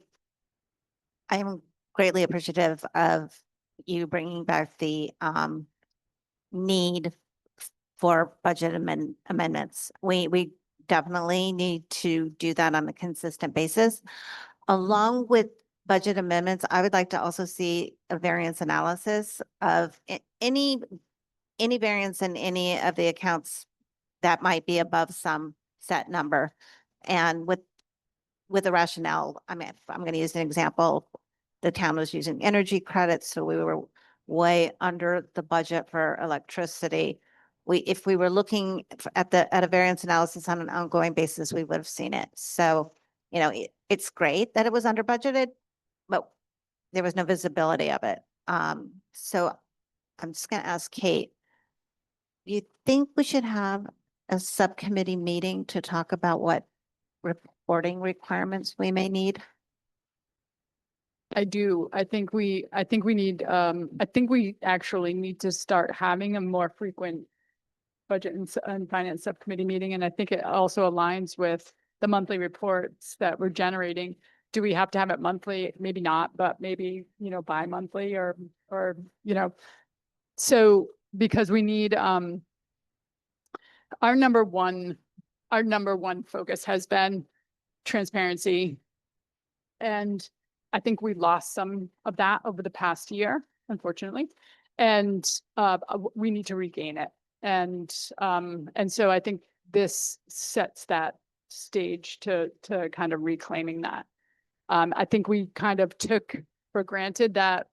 am greatly appreciative of you bringing back the need for budget amendments. We definitely need to do that on a consistent basis. Along with budget amendments, I would like to also see a variance analysis of any variance in any of the accounts that might be above some set number. And with a rationale, I mean, I'm going to use an example. The town was using energy credits, so we were way under the budget for electricity. If we were looking at a variance analysis on an ongoing basis, we would have seen it. So, it's great that it was under budgeted, but there was no visibility of it. So I'm just going to ask Kate, do you think we should have a subcommittee meeting to talk about what reporting requirements we may need? I do. I think we need, I think we actually need to start having a more frequent budget and finance subcommittee meeting. And I think it also aligns with the monthly reports that we're generating. Do we have to have it monthly? Maybe not, but maybe, bi-monthly or, so because we need, our number one focus has been transparency. And I think we lost some of that over the past year, unfortunately. And we need to regain it. And so I think this sets that stage to kind of reclaiming that. I think we kind of took for granted that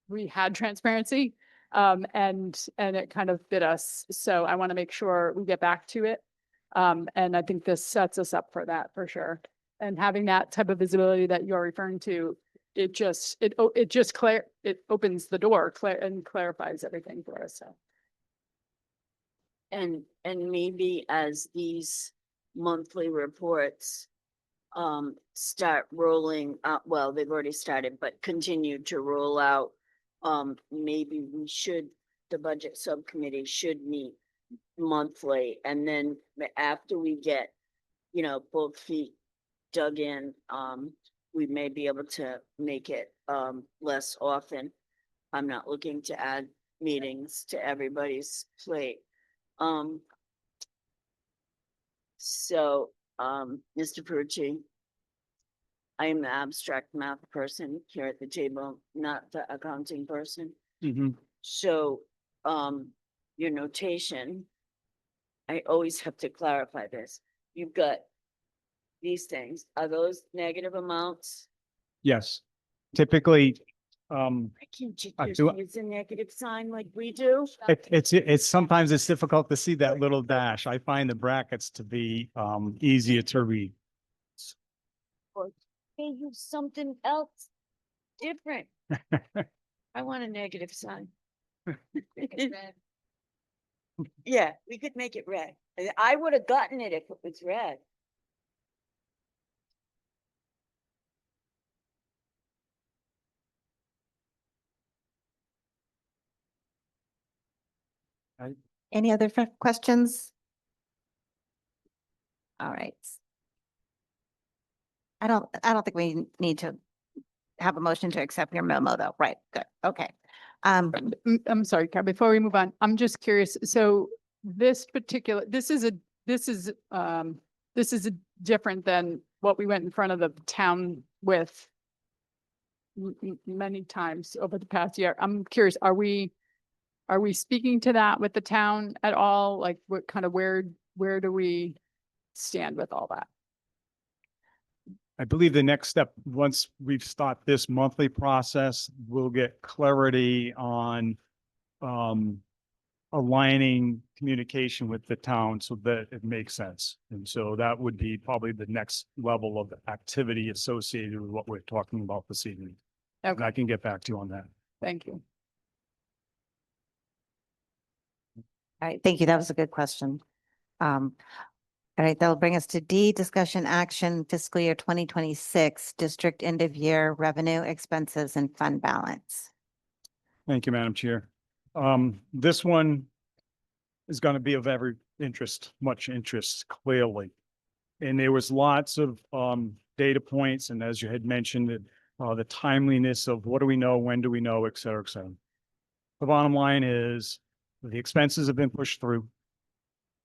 we had transparency, and it kind of bit us. So I want to make sure we get back to it. And I think this sets us up for that for sure. And having that type of visibility that you're referring to, it opens the door and clarifies everything for us. So. And maybe as these monthly reports start rolling out, well, they've already started, but continue to roll out, maybe the budget subcommittee should meet monthly, and then after we get, both feet dug in, we may be able to make it less often. I'm not looking to add meetings to everybody's plate. So, Mr. Perucci, I am the abstract math person here at the table, not the accounting person. So, your notation, I always have to clarify this. You've got these things. Are those negative amounts? Yes, typically, Why can't you I just do- use a negative sign like we do? it's sometimes it's difficult to see that little dash. I find the brackets to be easier to read. They use something else different. I want a negative sign. Yeah, we could make it red. I would have gotten it if it was red. Any other questions? All right. I don't think we need to have a motion to accept your memo though. Right, good, okay. I'm sorry, Kat, before we move on, I'm just curious. So this particular, this is different than what we went in front of the town with many times over the past year. I'm curious, are we speaking to that with the town at all? Like what kind of, where do we stand with all that? I believe the next step, once we've started this monthly process, we'll get clarity on aligning communication with the town so that it makes sense. And so that would be probably the next level of activity associated with what we're talking about this evening. And Okay, I can get back to you on that. thank you. All right, thank you. That was a good question. All right, that'll bring us to D, discussion action fiscal year 2026, district end of year revenue, expenses, and fund balance. Thank you, Madam Chair. This one is going to be of every interest, much interest, clearly. And there was lots of data points, and as you had mentioned, the timeliness of what do we know, when do we know, et cetera, et cetera. The bottom line is the expenses have been pushed through.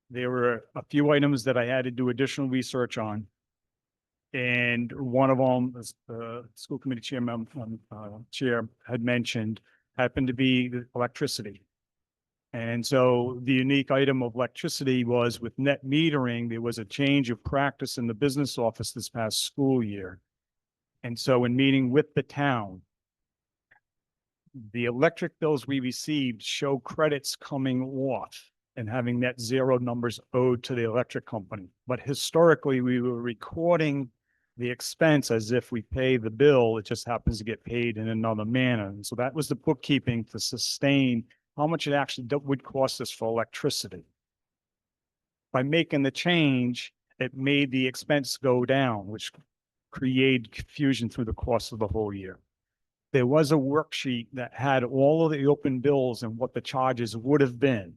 There were a few items that I had to do additional research on. And one of them, as the school committee chairman, chair had mentioned, happened to be the electricity. And so the unique item of electricity was with net metering, there was a change of practice in the business office this past school year. And so in meeting with the town, the electric bills we received show credits coming off and having net zero numbers owed to the electric company. But historically, we were recording the expense as if we pay the bill. It just happens to get paid in another manner. And so that was the bookkeeping to sustain how much it actually would cost us for electricity. By making the change, it made the expense go down, which created confusion through the course of the whole year. There was a worksheet that had all of the open bills and what the charges would have been.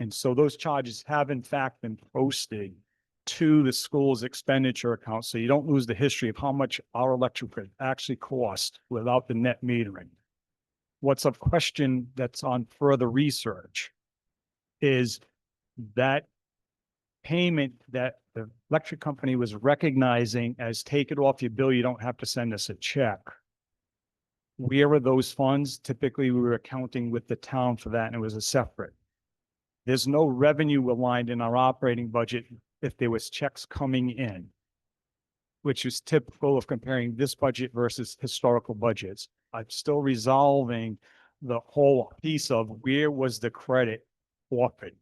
And so those charges have in fact been posted to the school's expenditure account. So you don't lose the history of how much our electric actually cost without the net metering. What's of question that's on further research is that payment that the electric company was recognizing as take it off your bill, you don't have to send us a check. Where are those funds? Typically, we were accounting with the town for that, and it was a separate. There's no revenue aligned in our operating budget if there was checks coming in, which is typical of comparing this budget versus historical budgets. I'm still resolving the whole piece of where was the credit offered,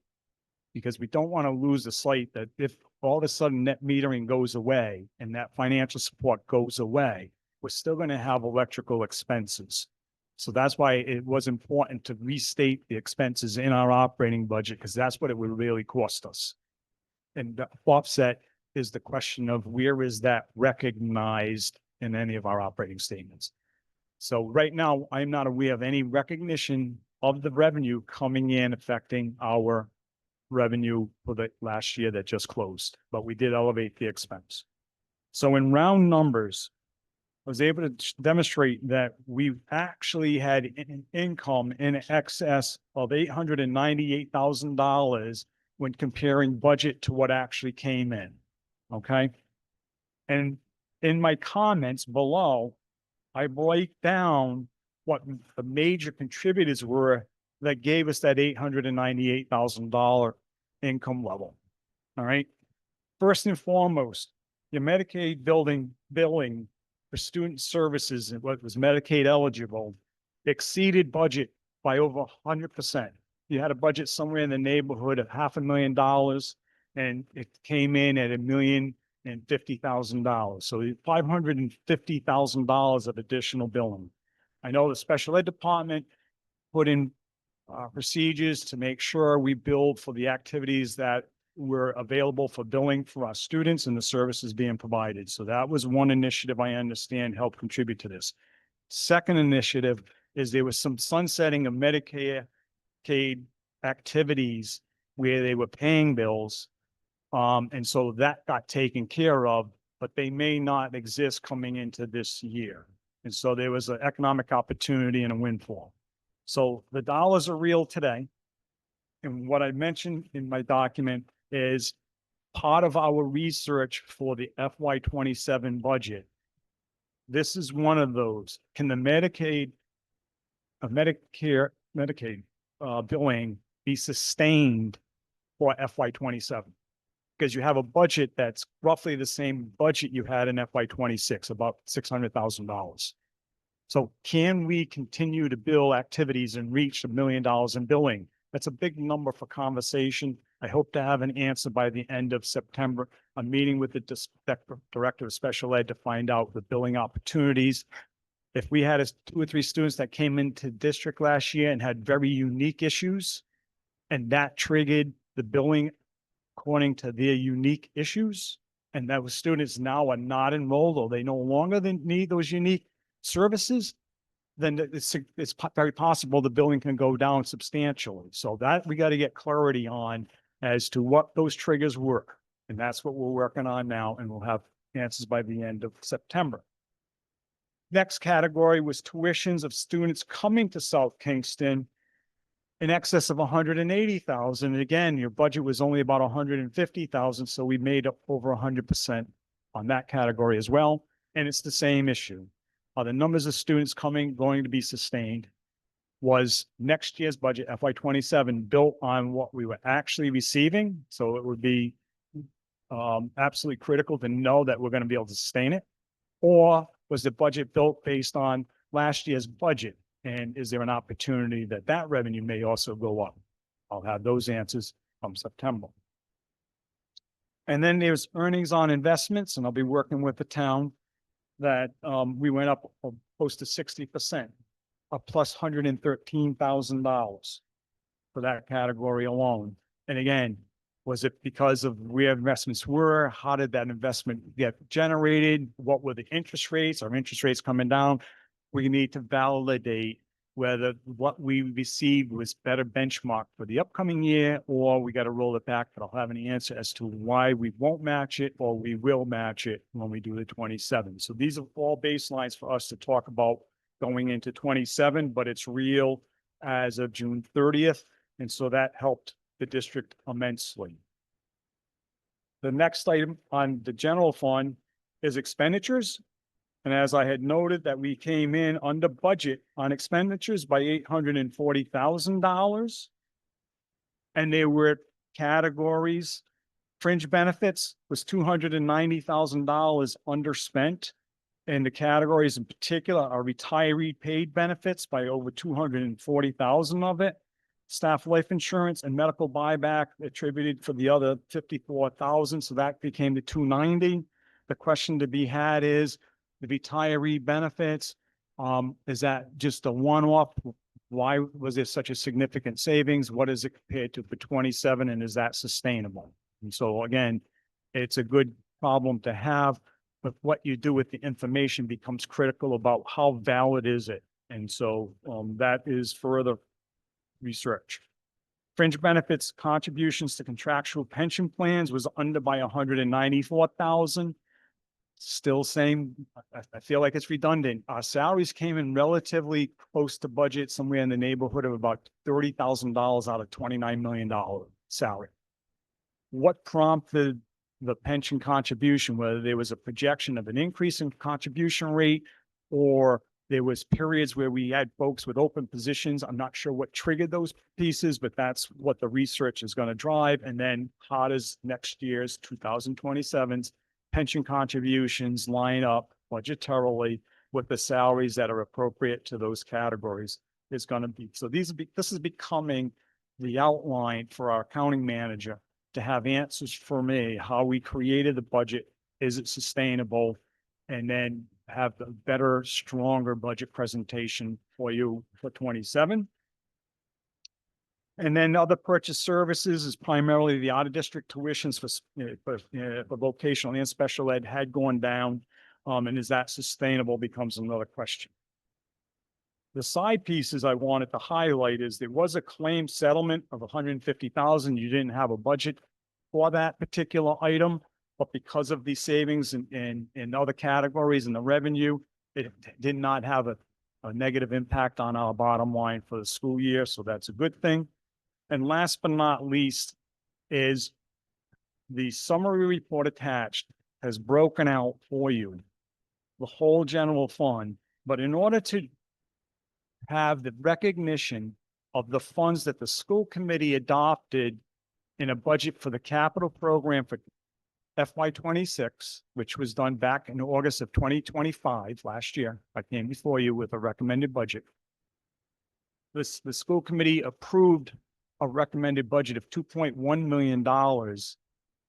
because we don't want to lose the sight that if all of a sudden net metering goes away and that financial support goes away, we're still going to have electrical expenses. So that's why it was important to restate the expenses in our operating budget, because that's what it would really cost us. And the offset is the question of where is that recognized in any of our operating statements. So right now, I'm not aware of any recognition of the revenue coming in affecting our revenue for the last year that just closed, but we did elevate the expense. So in round numbers, I was able to demonstrate that we actually had an income in excess of $898,000 when comparing budget to what actually came in. Okay. And in my comments below, I break down what the major contributors were that gave us that $898,000 income level. All right. First and foremost, your Medicaid billing for student services and what was Medicaid eligible exceeded budget by over 100%. You had a budget somewhere in the neighborhood of $500,000 and it came in at $1,050,000. So $550,000 of additional billing. I know the special ed department put in procedures to make sure we billed for the activities that were available for billing for our students and the services being provided. So that was one initiative I understand helped contribute to this. Second initiative is there was some sunsetting of Medicaid activities where they were paying bills And so that got taken care of, but they may not exist coming into this year. And so there was an economic opportunity and a windfall. So the dollars are real today. And what I mentioned in my document is part of our research for the FY 27 budget. This is one of those. Can the Medicaid billing be sustained for FY 27? Because you have a budget that's roughly the same budget you had in FY 26, about $600,000. So can we continue to bill activities and reach $1 million in billing? That's a big number for conversation. I hope to have an answer by the end of September. I'm meeting with the director of special ed to find out the billing opportunities. If we had 2 or 3 students that came into district last year and had very unique issues, and that triggered the billing according to their unique issues, and those students now are not enrolled, or they no longer need those unique services, then it's very possible the billing can go down substantially. So that we got to get clarity on as to what those triggers were. And that's what we're working on now, and we'll have answers by the end of September. Next category was tuitions of students coming to South Kingston in excess of 180,000. And again, your budget was only about 150,000. So we made up over 100% on that category as well. And it's the same issue. Are the numbers of students going to be sustained? Was next year's budget, FY 27, built on what we were actually receiving? So it would be absolutely critical to know that we're going to be able to sustain it. Or was the budget built based on last year's budget? And is there an opportunity that that revenue may also go up? I'll have those answers come September. And then there's earnings on investments, and I'll be working with the town that we went up close to 60%, a plus $113,000 for that category alone. And again, was it because of where investments were? How did that investment get generated? What were the interest rates? Are interest rates coming down? We need to validate whether what we received was better benchmark for the upcoming year, or we got to roll it back, but I'll have an answer as to why we won't match it or we will match it when we do the 27. So these are all baselines for us to talk about going into 27, but it's real as of June 30th. And so that helped the district immensely. The next item on the general fund is expenditures. And as I had noted that we came in under budget on expenditures by $840,000. And there were categories. Fringe benefits was $290,000 underspent. And the categories in particular are retiree paid benefits by over $240,000 of it. Staff life insurance and medical buyback attributed for the other $54,000. So that became the $290,000. The question to be had is, the retiree benefits, is that just a one-off? Why was there such a significant savings? What is it compared to for 27, and is that sustainable? And so again, it's a good problem to have, but what you do with the information becomes critical about how valid is it. And so that is further research. Fringe benefits contributions to contractual pension plans was under by 194,000. Still same, I feel like it's redundant. Our salaries came in relatively close to budget, somewhere in the neighborhood of about $30,000 out of $29 million salary. What prompted the pension contribution, whether there was a projection of an increase in contribution rate, or there was periods where we had folks with open positions. I'm not sure what triggered those pieces, but that's what the research is going to drive. And then how does next year's 2027's pension contributions line up budgetarily with the salaries that are appropriate to those categories is going to be. So this is becoming the outline for our accounting manager to have answers for me, how we created the budget, is it sustainable, and then have the better, stronger budget presentation for you for 27. And then other purchase services is primarily the out of district tuitions for vocational and special ed had gone down. And is that sustainable becomes another question. The side pieces I wanted to highlight is there was a claim settlement of 150,000 you didn't have a budget for that particular item. But because of the savings in other categories and the revenue, it did not have a negative impact on our bottom line for the school year. So that's a good thing. And last but not least is the summary report attached has broken out for you the whole general fund. But in order to have the recognition of the funds that the school committee adopted in a budget for the capital program for FY 26, which was done back in August of 2025, last year, I came before you with a recommended budget. The school committee approved a recommended budget of $2.1 million,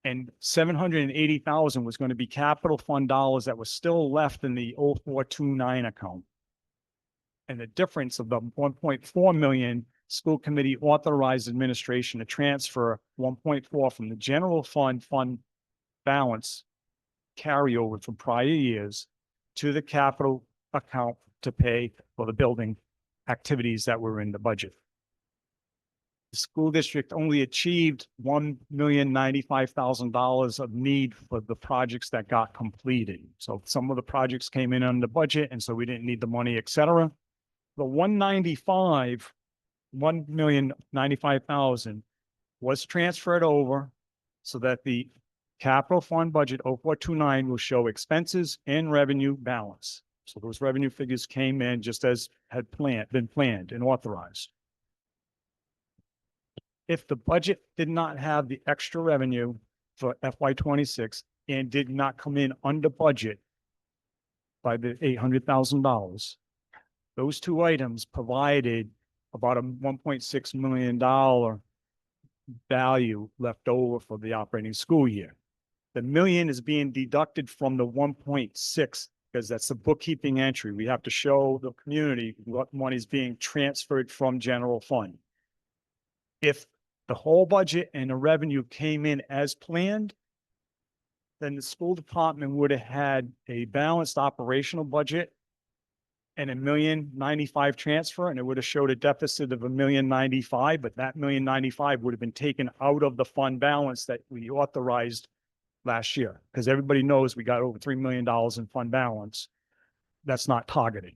and 780,000 was going to be capital fund dollars that was still left in the 0429 account. And the difference of the 1.4 million, school committee authorized administration to transfer 1.4 from the general fund balance carryover from prior years to the capital account to pay for the building activities that were in the budget. The school district only achieved $1,095,000 of need for the projects that got completed. So some of the projects came in under budget, and so we didn't need the money, et cetera. The 1,095,000 was transferred over so that the capital fund budget 0429 will show expenses and revenue balance. So those revenue figures came in just as had been planned and authorized. If the budget did not have the extra revenue for FY 26 and did not come in under budget by the $800,000, those two items provided about a $1.6 million value left over for the operating school year. The million is being deducted from the 1.6 because that's the bookkeeping entry. We have to show the community what money is being transferred from general fund. If the whole budget and the revenue came in as planned, then the school department would have had a balanced operational budget and $1,095,000 transfer, and it would have showed a deficit of $1,095,000, but that $1,095,000 would have been taken out of the fund balance that we authorized last year, because everybody knows we got over $3 million in fund balance. That's not targeting.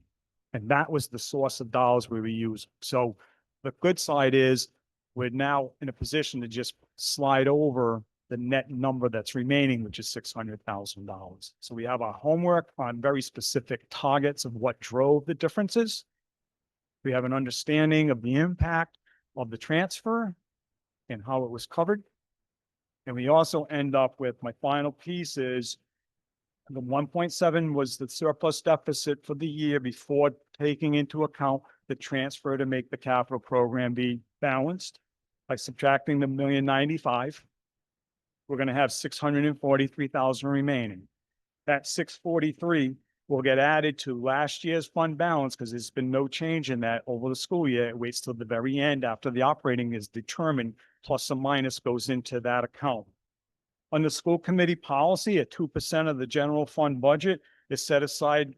And that was the source of dollars we were using. So the good side is we're now in a position to just slide over the net number that's remaining, which is $600,000. So we have our homework on very specific targets of what drove the differences. We have an understanding of the impact of the transfer and how it was covered. And we also end up with, my final piece is the 1.7 was the surplus deficit for the year before taking into account the transfer to make the capital program be balanced. By subtracting the $1,095,000, we're going to have 643,000 remaining. That 643 will get added to last year's fund balance because there's been no change in that over the school year. It waits till the very end after the operating is determined, plus or minus goes into that account. Under school committee policy, at 2% of the general fund budget is set aside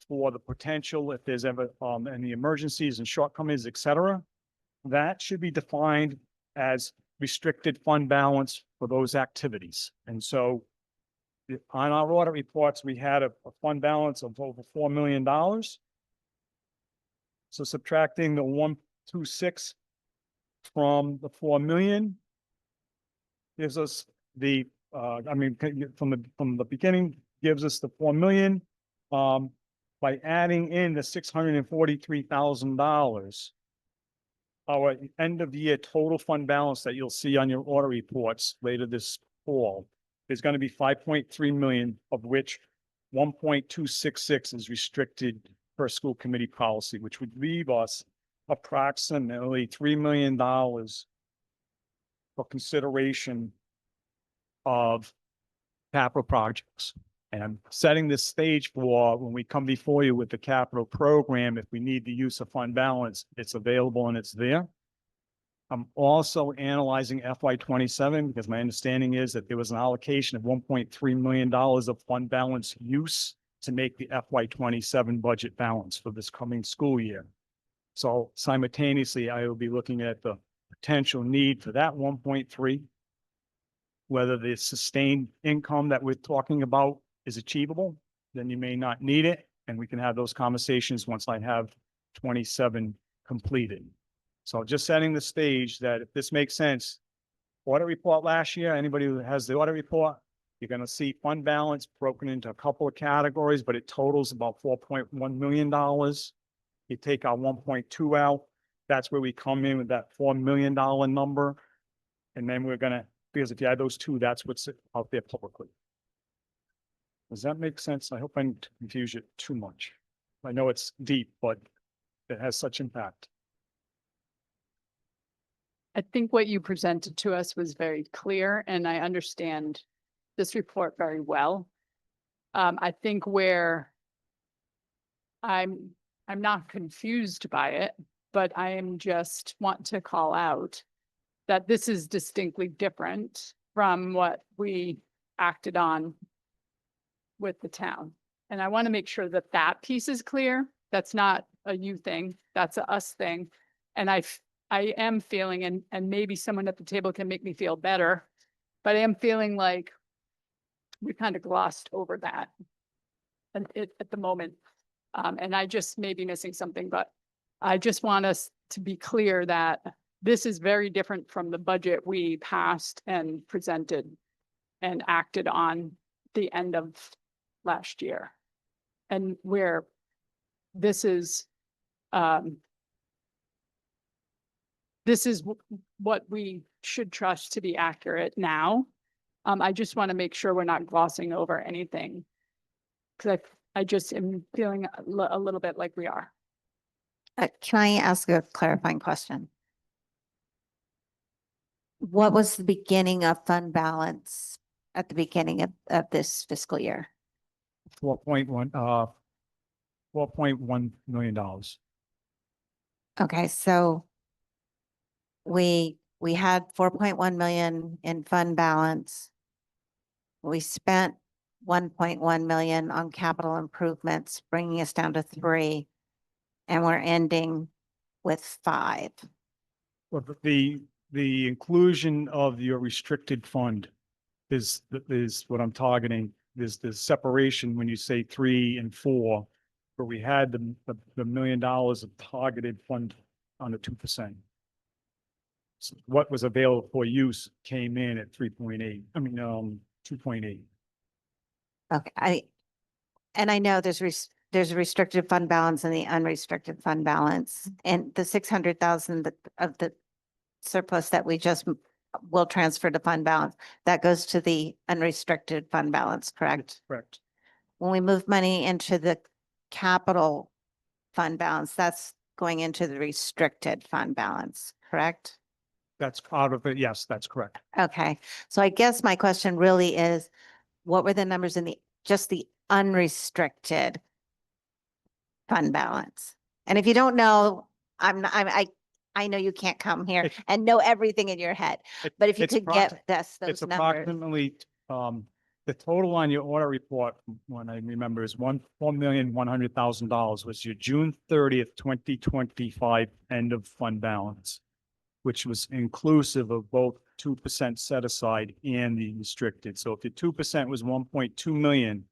for the potential if there's ever any emergencies and shortcomings, et cetera. That should be defined as restricted fund balance for those activities. And so on our audit reports, we had a fund balance of over $4 million. So subtracting the 126 from the 4 million gives us the, from the beginning, gives us the 4 million. By adding in the $643,000, our end of year total fund balance that you'll see on your audit reports later this fall is going to be 5.3 million, of which 1.266 is restricted per school committee policy, which would leave us approximately $3 million for consideration of capital projects. And I'm setting this stage for when we come before you with the capital program. If we need the use of fund balance, it's available and it's there. I'm also analyzing FY 27 because my understanding is that there was an allocation of $1.3 million of fund balance use to make the FY 27 budget balance for this coming school year. So simultaneously, I will be looking at the potential need for that 1.3 whether the sustained income that we're talking about is achievable, then you may not need it. And we can have those conversations once I have 27 completed. So just setting the stage that if this makes sense, audit report last year, anybody who has the audit report, you're going to see fund balance broken into a couple of categories, but it totals about $4.1 million. You take our 1.2 out, that's where we come in with that $4 million number. And then we're gonna, because if you add those two, that's what's out there publicly. Does that make sense? I hope I didn't confuse you too much. I know it's deep, but it has such impact. I think what you presented to us was very clear, and I understand this report very well. I think where I'm not confused by it, but I am just want to call out that this is distinctly different from what we acted on with the town. And I want to make sure that that piece is clear. That's not a you thing, that's a us thing. And I am feeling, and maybe someone at the table can make me feel better, but I am feeling like we kind of glossed over that and at the moment. And I just may be missing something, but I just want us to be clear that this is very different from the budget we passed and presented and acted on the end of last year. And where this is what we should trust to be accurate now. I just want to make sure we're not glossing over anything, because I just am feeling a little bit like we are. Can I ask a clarifying question? What was the beginning of fund balance at the beginning of this fiscal year? 4.1 million dollars. Okay, so we had 4.1 million in fund balance. We spent 1.1 million on capital improvements, bringing us down to 3, and we're ending with 5. Well, the inclusion of your restricted fund is what I'm targeting. There's the separation when you say 3 and 4, but we had the $1 million of targeted fund on the 2%. So what was available for use came in at 3.8. I mean, 2.8. Okay, I know there's a restricted fund balance and the unrestricted fund balance, and the 600,000 of the surplus that we just will transfer to fund balance, that goes to the unrestricted fund balance, correct? Correct. When we move money into the capital fund balance, that's going into the restricted fund balance, correct? That's part of it. Yes, that's correct. Okay, so I guess my question really is, what were the numbers in just the unrestricted fund balance? And if you don't know, I know you can't come here It- and know everything in your head, but if you It's could get us It's those numbers. approximately, the total on your audit report, when I remember, is $4,100,000 was your June 30th, 2025 end of fund balance, which was inclusive of both 2% set aside and the restricted. So if the 2% was 1.2 million,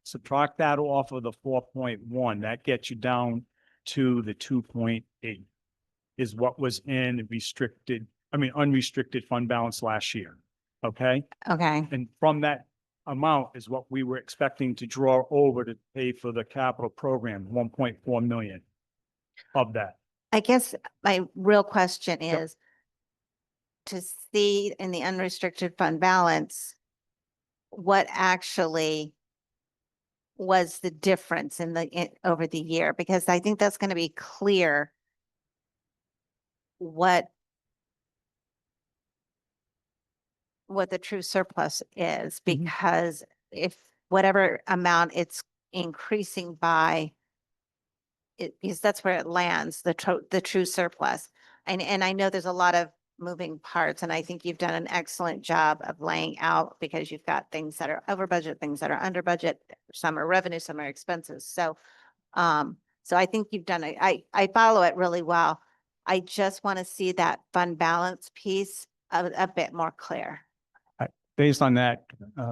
subtract that off of the 4.1, that gets you down to the 2.8 is what was in unrestricted fund balance last year. Okay. Okay, And from that amount is what we were expecting to draw over to pay for the capital program, 1.4 million of that. I guess my real question Yep. is to see in the unrestricted fund balance, what actually was the difference over the year? Because I think that's going to be clear what the true surplus is, because if whatever amount it's increasing by, because that's where it lands, the true surplus. And I know there's a lot of moving parts, and I think you've done an excellent job of laying out, because you've got things that are over budget, things that are under budget, some are revenue, some are expenses. So I think you've done it. I follow it really well. I just want to see that fund balance piece a bit more clear. based on that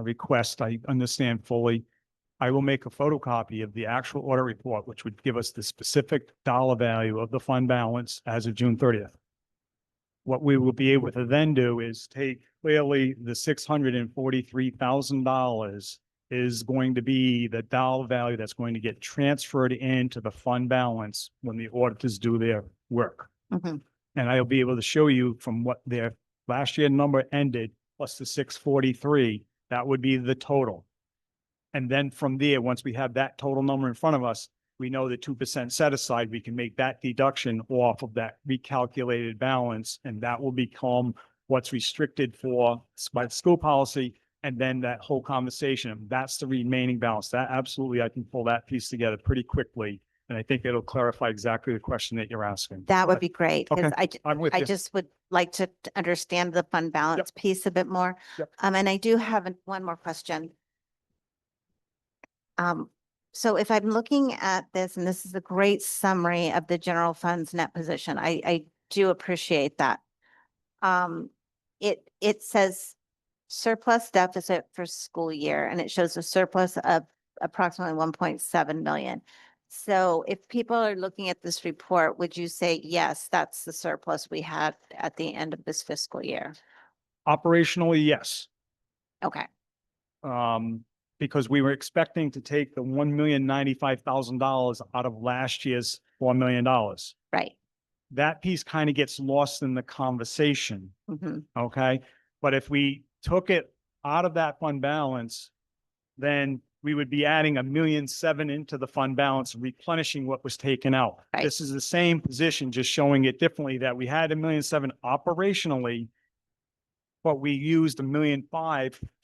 request, I understand fully. I will make a photocopy of the actual audit report, which would give us the specific dollar value of the fund balance as of June 30th. What we will be able to then do is take clearly the $643,000 is going to be the dollar value that's going to get transferred into the fund balance when the auditors do their work. Mhm. And I'll be able to show you from what their last year number ended plus the 643, that would be the total. And then from there, once we have that total number in front of us, we know the 2% set aside, we can make that deduction off of that recalculated balance, and that will become what's restricted for by the school policy. And then that whole conversation, that's the remaining balance. That absolutely, I can pull that piece together pretty quickly. And I think it'll clarify exactly the question that you're asking. That would be great, because Okay, I'm with I you. just would like to understand the fund balance piece a bit more. Yep. And I do have one more question. So if I'm looking at this, and this is a great summary of the general fund's net position, I do appreciate that. It says surplus deficit for school year, and it shows a surplus of approximately 1.7 million. So if people are looking at this report, would you say, yes, that's the surplus we had at the end of this fiscal year? Operationally, yes. Okay, Because we were expecting to take the $1,095,000 out of last year's $4 million. right. That piece kind of gets lost in the conversation, Mhm. okay? But if we took it out of that fund balance, then we would be adding $1.7 million into the fund balance, replenishing what was taken out. Right. This is the same position, just showing it differently, that we had $1.7 million operationally, but we used $1.5 million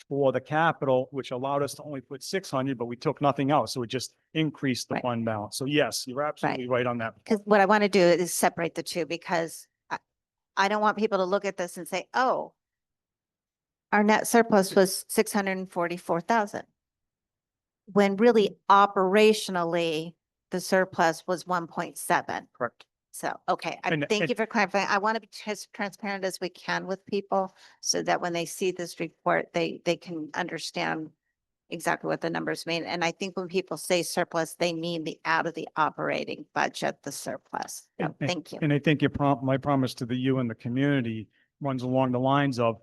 for the capital, which allowed us to only put 600, but we took nothing else. So it just increased the Right. fund balance. So yes, you're absolutely right on that. Because what I want to do is separate the two, because I don't want people to look at this and say, oh, our net surplus was 644,000. When really operationally, the surplus was 1.7. Correct. So, okay, And- thank and- you for clarifying. I want to be as transparent as we can with people so that when they see this report, they can understand exactly what the numbers mean. And I think when people say surplus, they mean the out of the operating budget, the surplus. So, And- thank you. And I think my promise to you and the community runs along the lines of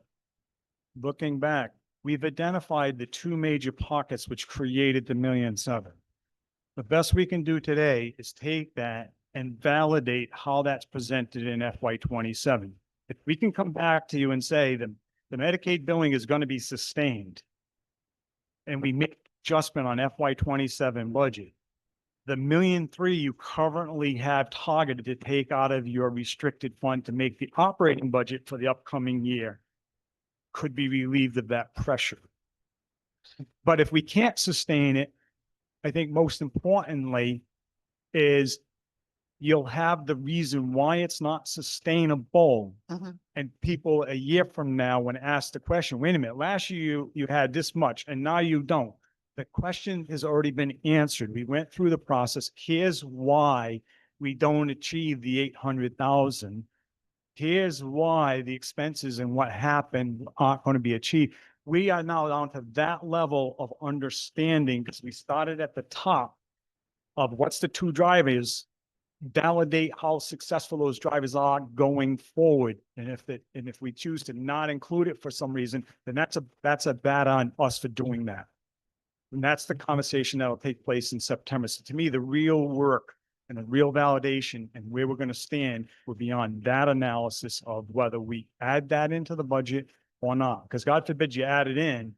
looking back, we've identified the two major pockets which created the $1.7 million. The best we can do today is take that and validate how that's presented in FY 27. If we can come back to you and say the Medicaid billing is going to be sustained and we make adjustment on FY 27 budget, the $1.3 million you currently have targeted to take out of your restricted fund to make the operating budget for the upcoming year could be relieved of that pressure. But if we can't sustain it, I think most importantly is you'll have the reason why it's not sustainable. Mhm. And people a year from now, when asked the question, wait a minute, last year you had this much and now you don't. The question has already been answered. We went through the process. Here's why we don't achieve the 800,000. Here's why the expenses and what happened aren't going to be achieved. We are now down to that level of understanding because we started at the top of what's the two drivers, validate how successful those drivers are going forward. And if we choose to not include it for some reason, then that's a bad on us for doing that. And that's the conversation that will take place in September. So to me, the real work and the real validation and where we're going to stand will be on that analysis of whether we add that into the budget or not. Because God forbid you add it in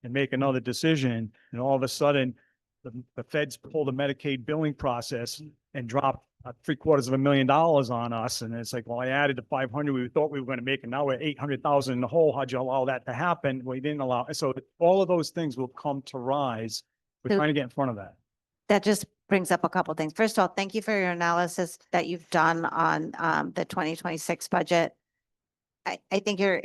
and make another decision, and all of a sudden the feds pull the Medicaid billing process and drop $750,000 on us. And it's like, well, I added the 500 we thought we were going to make, and now we're 800,000 in the hole. How'd you allow that to happen? Well, you didn't allow. And so all of those things will come to rise. We're So- trying to get in front of that. That just brings up a couple things. First of all, thank you for your analysis that you've done on the 2026 budget. I think you're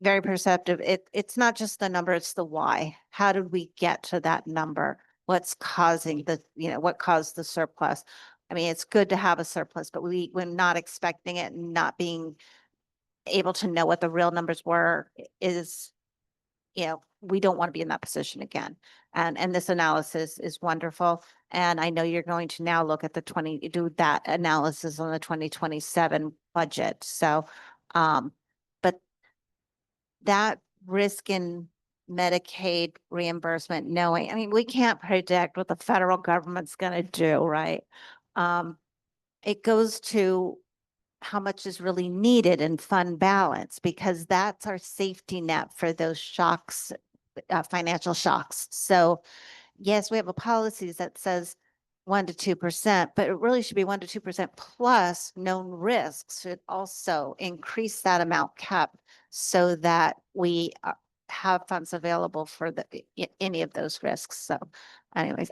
very perceptive. It's not just the number, it's the why. How did we get to that number? What's causing what caused the surplus? I mean, it's good to have a surplus, but we're not expecting it and not being able to know what the real numbers were is you know, we don't want to be in that position again. And this analysis is wonderful. And I know you're going to now look at do that analysis on the 2027 budget. So, but that risk in Medicaid reimbursement, knowing, I mean, we can't predict what the federal government's going to do, right? It goes to how much is really needed in fund balance, because that's our safety net for those shocks, financial shocks. So yes, we have a policy that says 1 to 2%, but it really should be 1 to 2% plus known risks should also increase that amount kept so that we have funds available for any of those risks. So anyways,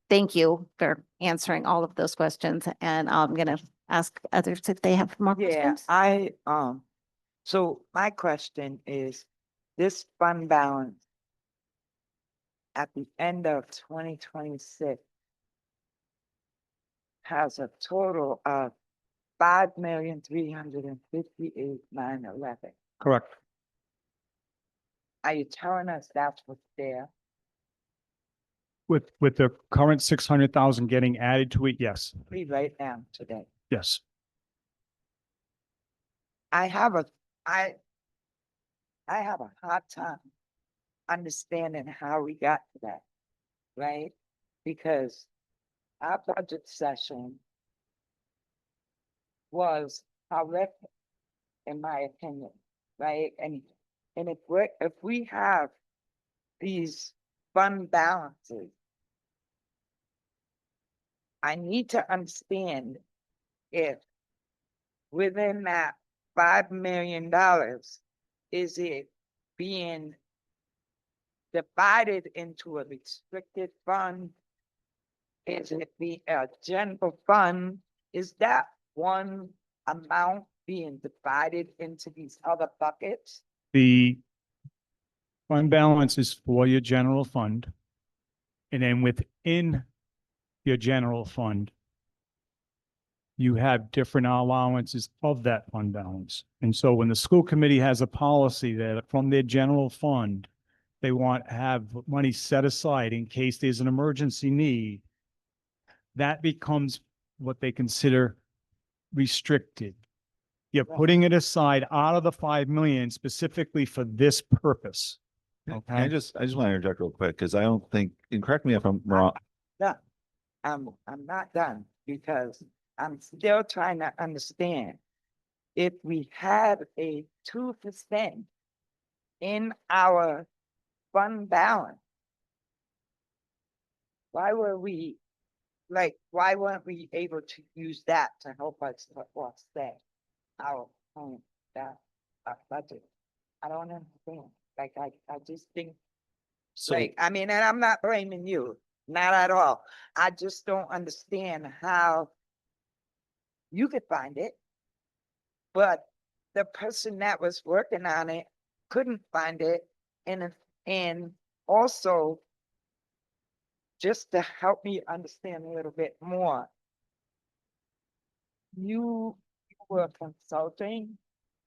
thank you for answering all of those questions. And I'm going to ask others if they have more Yeah, questions. so my question is, this fund balance at the end of 2026 has a total of 5,358,911. Correct. Are you telling us that's what's there? With the current 600,000 getting added to it, yes, Please write down today. yes. I have a hard time understanding how we got to that, right? Because our budget session was horrific, in my opinion, right? And if we have these fund balances, I need to understand if within that $5 million, is it being divided into a restricted fund? Is it a general fund? Is that one amount being divided into these other buckets? The fund balance is for your general fund. And then within your general fund, you have different allowances of that fund balance. And so when the school committee has a policy that from their general fund, they want to have money set aside in case there's an emergency need, that becomes what they consider restricted. You're Right. putting it aside out of the 5 million specifically for this purpose. I Okay. just want to interject real quick because I don't think, and correct me if I'm wrong. Done. I'm not done because I'm still trying to understand. If we had a 2% in our fund balance, why weren't we able to use that to help us to offset our that budget? I don't understand. Like, I just think, So like, I mean, and I'm not blaming you, not at all. I just don't understand how you could find it, but the person that was working on it couldn't find it. And also, just to help me understand a little bit more, you were consulting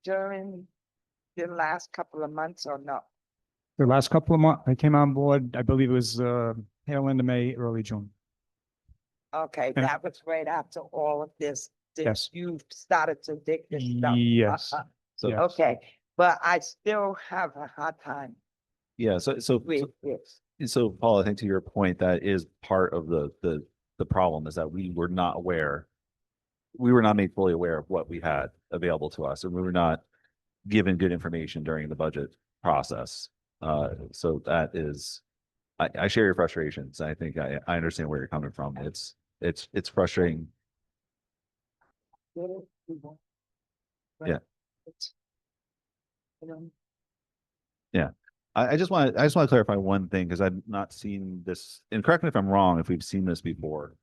during the last couple of months or no? The last couple of months, I came on board, I believe it was tail end of May, early June. Okay, And- that was right after all of this. Yes. You started to dig this stuff. Yes. So Yeah. Okay, but I still have a hard time yeah, with this. so Paul, I think to your point, that is part of the problem is that we were not aware. We were not made fully aware of what we had available to us, and we were not given good information during the budget process. So that is, I share your frustrations. I think I understand where you're coming from. It's frustrating. Yeah. Yeah. I just want to clarify one thing because I've not seen this, and correct me if I'm wrong, if we've seen this before.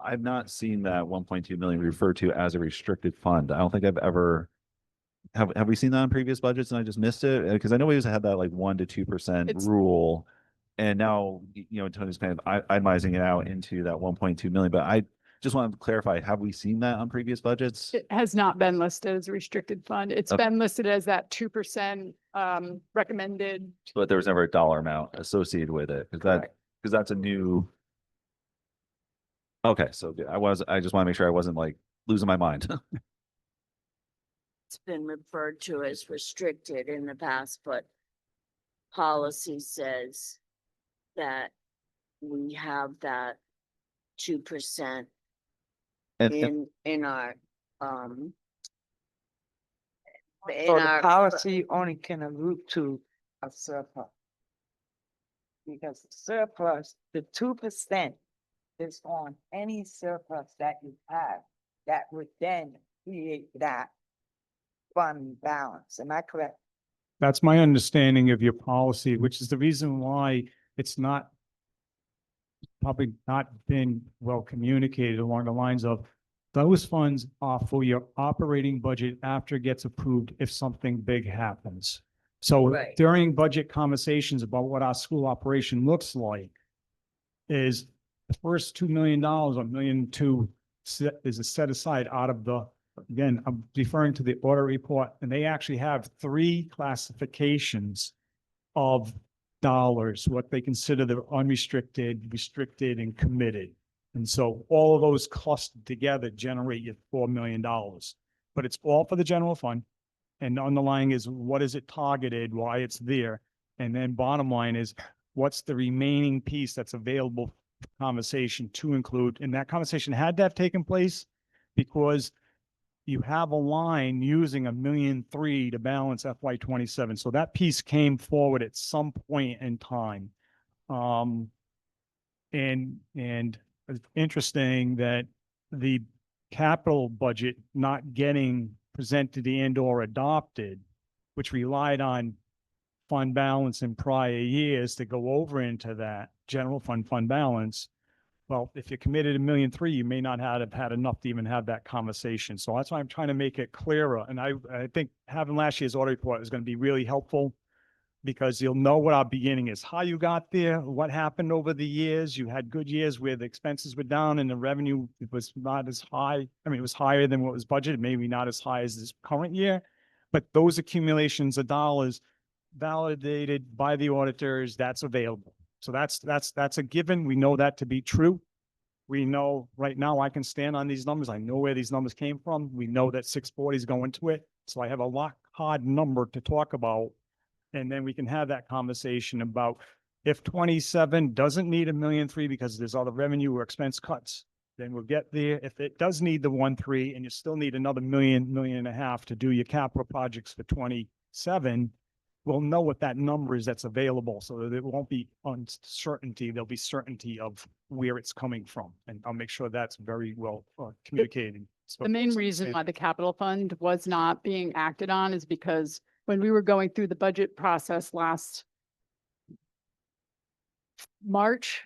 I've not seen that 1.2 million referred to as a restricted fund. I don't think I've ever, have we seen that in previous budgets and I just missed it? Because I know we used to have that like 1 to 2% It's- rule. And now, Tony's kind of itemizing it out into that 1.2 million, but just wanted to clarify, have we seen that on previous budgets? It has not been listed as a restricted fund. It's Okay. been listed as that 2% recommended. But there was never a dollar amount associated with it, because that's a new. Okay, so I just want to make sure I wasn't like losing my mind. It's been referred to as restricted in the past, but policy says that we have that 2% And in our, in So the our. policy only can allude to a surplus. Because surplus, the 2% is on any surplus that you have, that would then create that fund balance. Am I correct? That's my understanding of your policy, which is the reason why it's not probably not been well communicated along the lines of those funds are for your operating budget after it gets approved if something big happens. So Right. during budget conversations about what our school operation looks like is the first $2 million or $1.2 million is set aside out of the, again, I'm referring to the audit report, and they actually have 3 classifications of dollars, what they consider the unrestricted, restricted, and committed. And so all of those clustered together generate you $4 million. But it's all for the general fund. And the underlying is what is it targeted, why it's there. And then bottom line is what's the remaining piece that's available for conversation to include. And that conversation had to have taken place because you have a line using $1.3 million to balance FY27. So that piece came forward at some point in time. And it's interesting that the capital budget not getting presented and or adopted, which relied on fund balance in prior years to go over into that general fund balance. Well, if you committed $1.3 million, you may not have had enough to even have that conversation. So that's why I'm trying to make it clearer. And I think having last year's audit report is going to be really helpful because you'll know what our beginning is, how you got there, what happened over the years. You had good years where the expenses were down and the revenue was not as high. I mean, it was higher than what was budgeted, maybe not as high as this current year, but those accumulations of dollars validated by the auditors, that's available. So that's a given. We know that to be true. We know right now I can stand on these numbers. I know where these numbers came from. We know that 640 is going to it. So I have a lock hard number to talk about. And then we can have that conversation about if 27 doesn't need $1.3 million because there's other revenue or expense cuts, then we'll get there. If it does need the 1.3 and you still need another $1.5 million to do your capital projects for 27, we'll know what that number is that's available so that it won't be uncertainty. There'll be certainty of where it's coming from. And I'll make sure that's very well communicated. So The main reason why the capital fund was not being acted on is because when we were going through the budget process last March,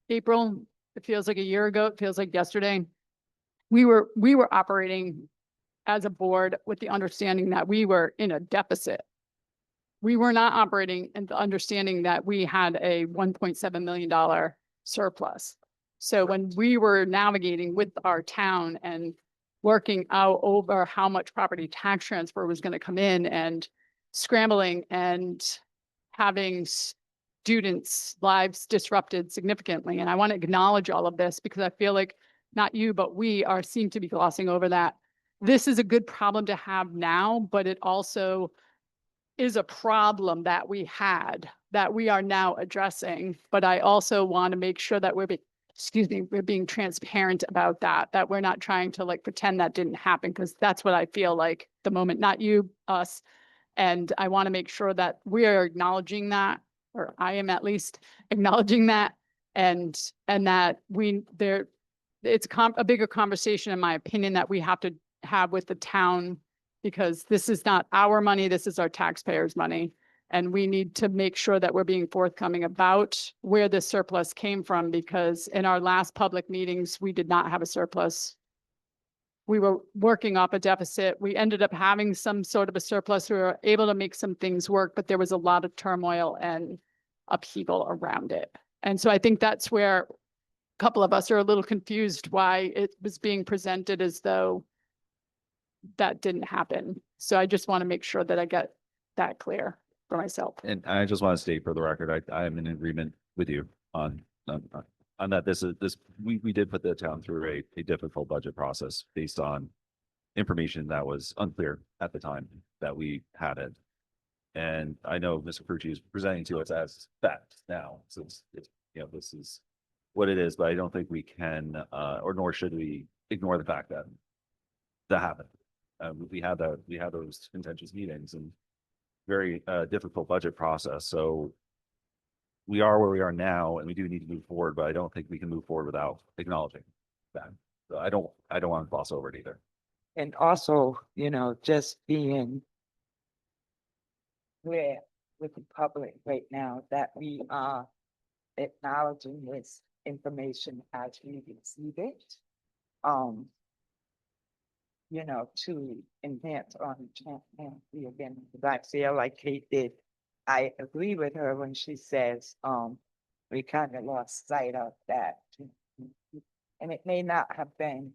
April, it feels like a year ago, it feels like yesterday. We were operating as a board with the understanding that we were in a deficit. We were not operating in the understanding that we had a $1.7 million surplus. So when we were navigating with our town and working out over how much property tax transfer was going to come in and scrambling and having students' lives disrupted significantly. And I want to acknowledge all of this because I feel like not you, but we seem to be glossing over that. This is a good problem to have now, but it also is a problem that we had that we are now addressing. But I also want to make sure that we're being transparent about that we're not trying to like pretend that didn't happen, because that's what I feel like the moment, not you, us. And I want to make sure that we are acknowledging that, or I am at least acknowledging that, and that it's a bigger conversation, in my opinion, that we have to have with the town, because this is not our money, this is our taxpayers' money. And we need to make sure that we're being forthcoming about where this surplus came from, because in our last public meetings, we did not have a surplus. We were working off a deficit. We ended up having some sort of a surplus. We were able to make some things work, but there was a lot of turmoil and upheaval around it. And so I think that's where couple of us are a little confused why it was being presented as though that didn't happen. So I just want to make sure that I get that clear for myself. And I just want to state for the record, I am in agreement with you on that. We did put the town through a difficult budget process based on information that was unclear at the time that we had it. And I know Mr. Carucci is presenting to us as fact now, since it's, this is what it is, but I don't think we can, or nor should we ignore the fact that that happened. We had those contentious meetings and very difficult budget process. So we are where we are now, and we do need to move forward, but I don't think we can move forward without acknowledging that. So I don't want to gloss over it either. And also, just being clear with the public right now that we are acknowledging this information as we receive it. To enhance on transparency again, because I feel like Kate did. I agree with her when she says, we kind of lost sight of that. And it may not have been,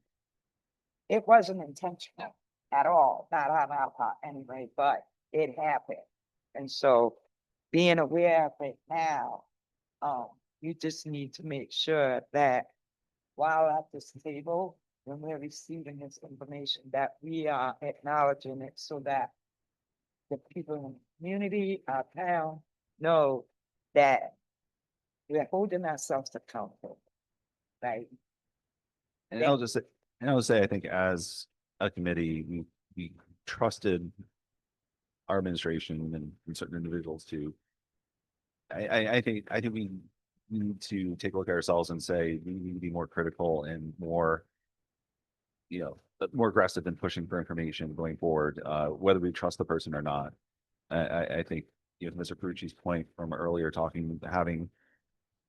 it wasn't intentional at all, not on our part anyway, but it happened. And so being aware of it now, you just need to make sure that while at this table, when we're receiving this information, that we are acknowledging it so that the people in the community, our town, know that we're holding ourselves accountable, right? And I'll just say, I think as a committee, we trusted our administration and certain individuals to. I think we need to take a look at ourselves and say we need to be more critical and more, more aggressive in pushing for information going forward, whether we trust the person or not. I think, Mr. Carucci's point from earlier having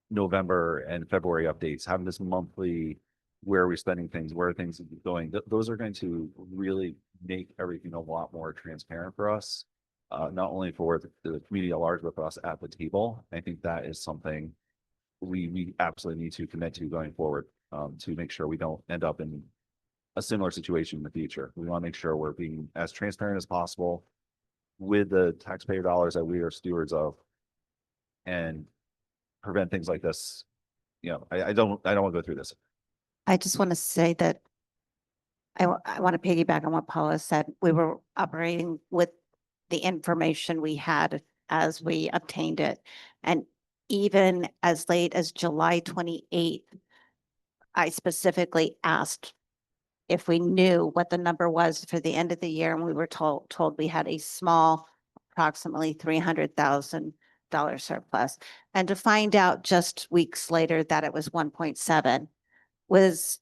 November and February updates, having this monthly, where are we spending things, where are things going, those are going to really make everything a lot more transparent for us, not only for the community at large, but for us at the table. I think that is something we absolutely need to commit to going forward, to make sure we don't end up in a similar situation in the future. We want to make sure we're being as transparent as possible with the taxpayer dollars that we are stewards of, and prevent things like this. I don't want to go through this. I just want to say that I want to piggyback on what Paula said. We were operating with the information we had as we obtained it. And even as late as July 28th, I specifically asked if we knew what the number was for the end of the year, and we were told we had a small, approximately $300,000 surplus. And to find out just weeks later that it was 1.7 was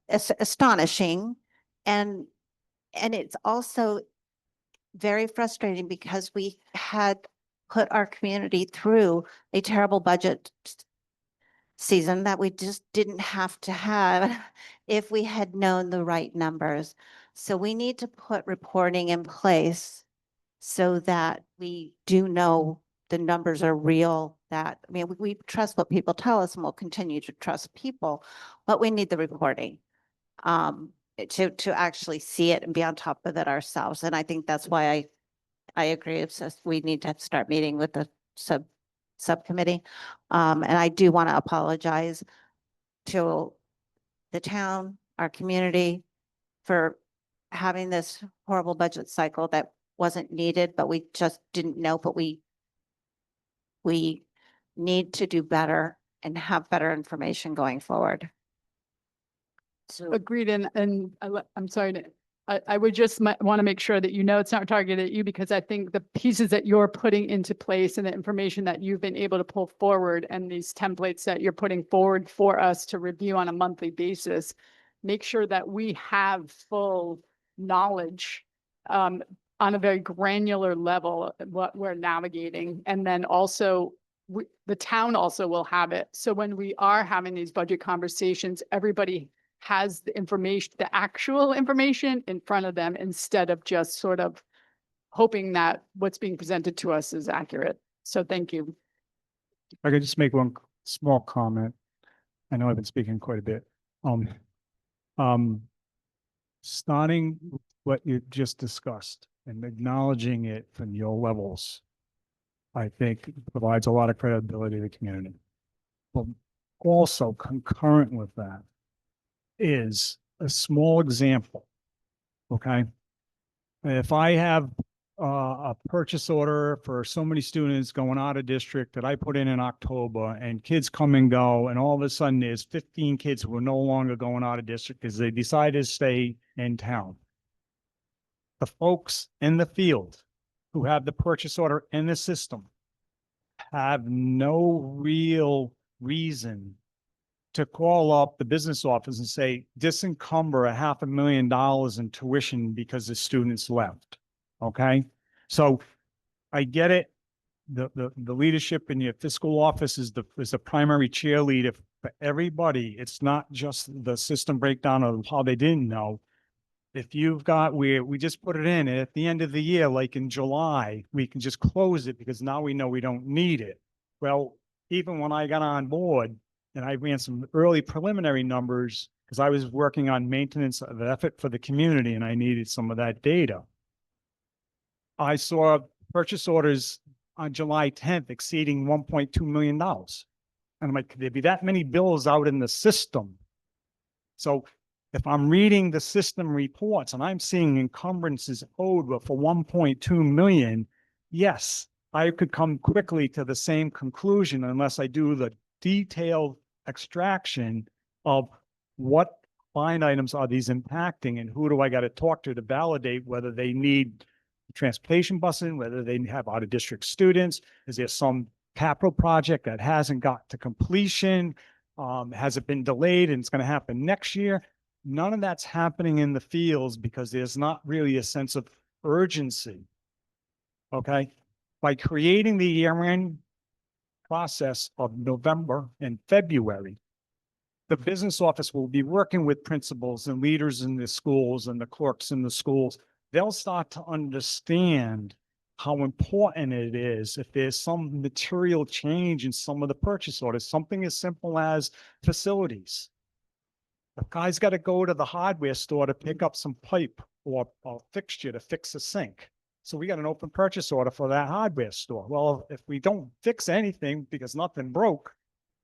astonishing. And it's also very frustrating because we had put our community through a terrible budget season that we just didn't have to have if we had known the right numbers. So we need to put reporting in place so that we do know the numbers are real, that, I mean, we trust what people tell us and we'll continue to trust people, but we need the reporting to actually see it and be on top of it ourselves. And I think that's why I agree. It's just, we need to start meeting with the subcommittee. And I do want to apologize to the town, our community, for having this horrible budget cycle that wasn't needed, but we just didn't know, but we need to do better and have better information going forward. So, Agreed. And I'm sorry to, I would just want to make sure that it's not targeted at you, because I think the pieces that you're putting into place and the information that you've been able to pull forward and these templates that you're putting forward for us to review on a monthly basis, make sure that we have full knowledge on a very granular level what we're navigating. And then also the town also will have it. So when we are having these budget conversations, everybody has the information, the actual information in front of them, instead of just sort of hoping that what's being presented to us is accurate. So thank you. If I could just make one small comment. I know I've been speaking quite a bit. Um, starting with what you just discussed and acknowledging it from your levels, I think provides a lot of credibility to the community. But also concurrent with that is a small example. Okay. If I have a purchase order for so many students going out of district that I put in October, and kids come and go, and all of a sudden there's 15 kids who are no longer going out of district because they decided to stay in town. The folks in the field who have the purchase order in the system have no real reason to call up the business office and say, disencumber $500,000 in tuition because the students left. Okay, so I get it. The leadership in your fiscal office is the primary cheerleader for everybody. It's not just the system breakdown of how they didn't know. If you've got where we just put it in at the end of the year, like in July, we can just close it because now we know we don't need it. Well, even when I got on board and I ran some early preliminary numbers because I was working on maintenance of effort for the community and I needed some of that data. I saw purchase orders on July 10th exceeding $1.2 million. And I'm like, could there be that many bills out in the system? So if I'm reading the system reports and I'm seeing encumbrances owed for 1.2 million, yes, I could come quickly to the same conclusion unless I do the detailed extraction of what line items are these impacting and who do I got to talk to validate whether they need transportation busing, whether they have out of district students. Is there some capital project that hasn't got to completion? Has it been delayed and it's going to happen next year? None of that's happening in the fields because there's not really a sense of urgency. Okay. By creating the year-end process of November and February, the business office will be working with principals and leaders in the schools and the clerks in the schools. They'll start to understand how important it is if there's some material change in some of the purchase orders, something as simple as facilities. The guy's got to go to the hardware store to pick up some pipe or fixture to fix a sink. So we got an open purchase order for that hardware store. Well, if we don't fix anything because nothing broke,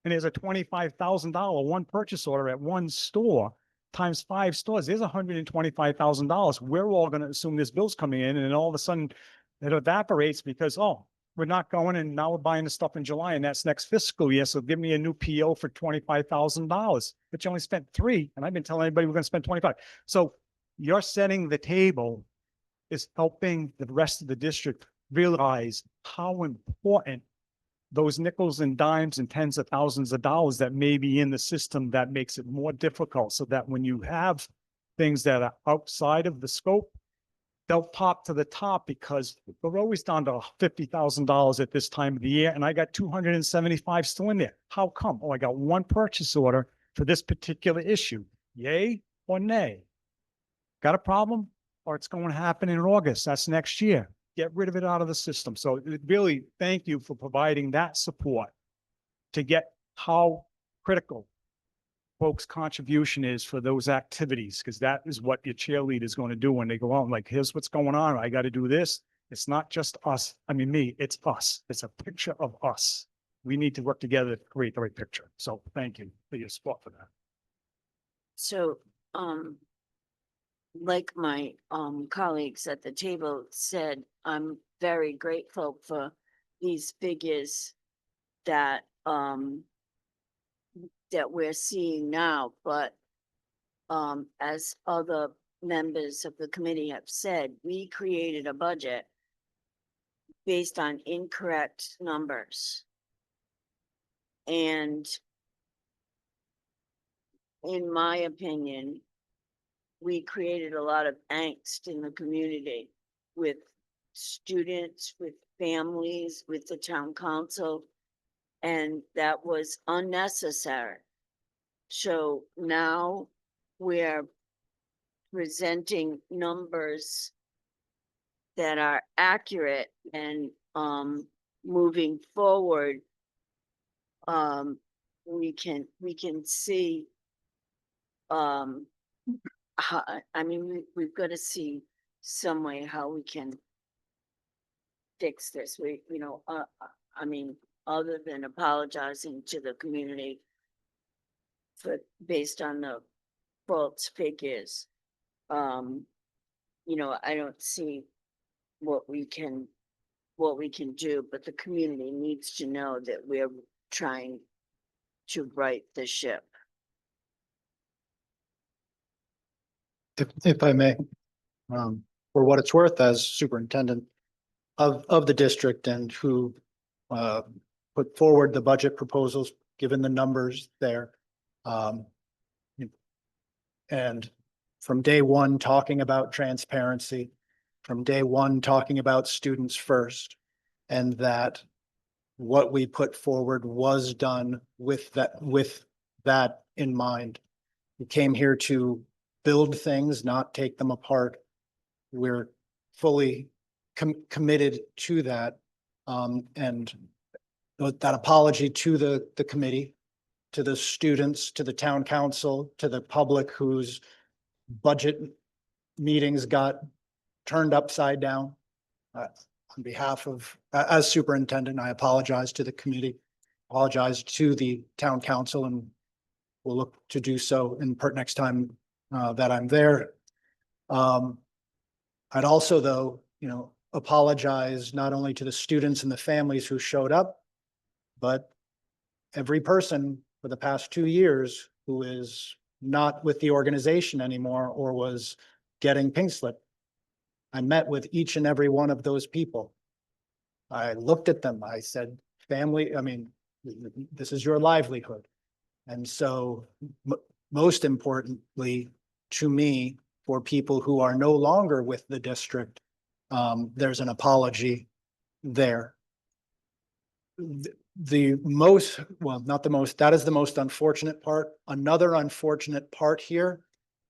and there's a $25,000 one purchase order at one store times 5 stores, there's $125,000. We're all going to assume this bill's coming in, and then all of a sudden it evaporates because, oh, we're not going, and now we're buying the stuff in July, and that's next fiscal year. So give me a new PO for $25,000, but you only spent 3, and I've been telling everybody we're going to spend 25. So you're setting the table is helping the rest of the district realize how important those nickels and dimes and tens of thousands of dollars that may be in the system that makes it more difficult, so that when you have things that are outside of the scope, they'll pop to the top because we're always down to $50,000 at this time of the year. And I got 275 still in there. How come? Oh, I got one purchase order for this particular issue. Yay or nay? Got a problem? Or it's going to happen in August. That's next year. Get rid of it out of the system. So really, thank you for providing that support to get how critical folks' contribution is for those activities, because that is what your cheerleader is going to do when they go out. Like, here's what's going on. I got to do this. It's not just us. I mean, me, it's us. It's a picture of us. We need to work together to create the right picture. So thank you for your support for that. So, like my colleagues at the table said, I'm very grateful for these figures that that we're seeing now, but as other members of the committee have said, we created a budget based on incorrect numbers. And in my opinion, we created a lot of angst in the community with students, with families, with the town council, and that was unnecessary. So now we're presenting numbers that are accurate and moving forward. we can see, how, I mean, we've got to see some way how we can fix this. I mean, other than apologizing to the community for, based on the false figures, I don't see what we can do, but the community needs to know that we're trying to right the ship. If I may, for what it's worth, as superintendent of the district and who put forward the budget proposals, given the numbers there. And from day one, talking about transparency, from day one, talking about students first, and that what we put forward was done with that in mind. We came here to build things, not take them apart. We're fully committed to that. And that apology to the committee, to the students, to the town council, to the public whose budget meetings got turned upside down. On behalf of, as superintendent, I apologize to the committee, apologize to the town council, and we'll look to do so in next time that I'm there. I'd also, though, apologize not only to the students and the families who showed up, but every person for the past 2 years who is not with the organization anymore or was getting pink slip. I met with each and every one of those people. I looked at them. I said, family, I mean, this is your livelihood. And so most importantly to me, for people who are no longer with the district, there's an apology there. The most, well, not the most, that is the most unfortunate part. Another unfortunate part here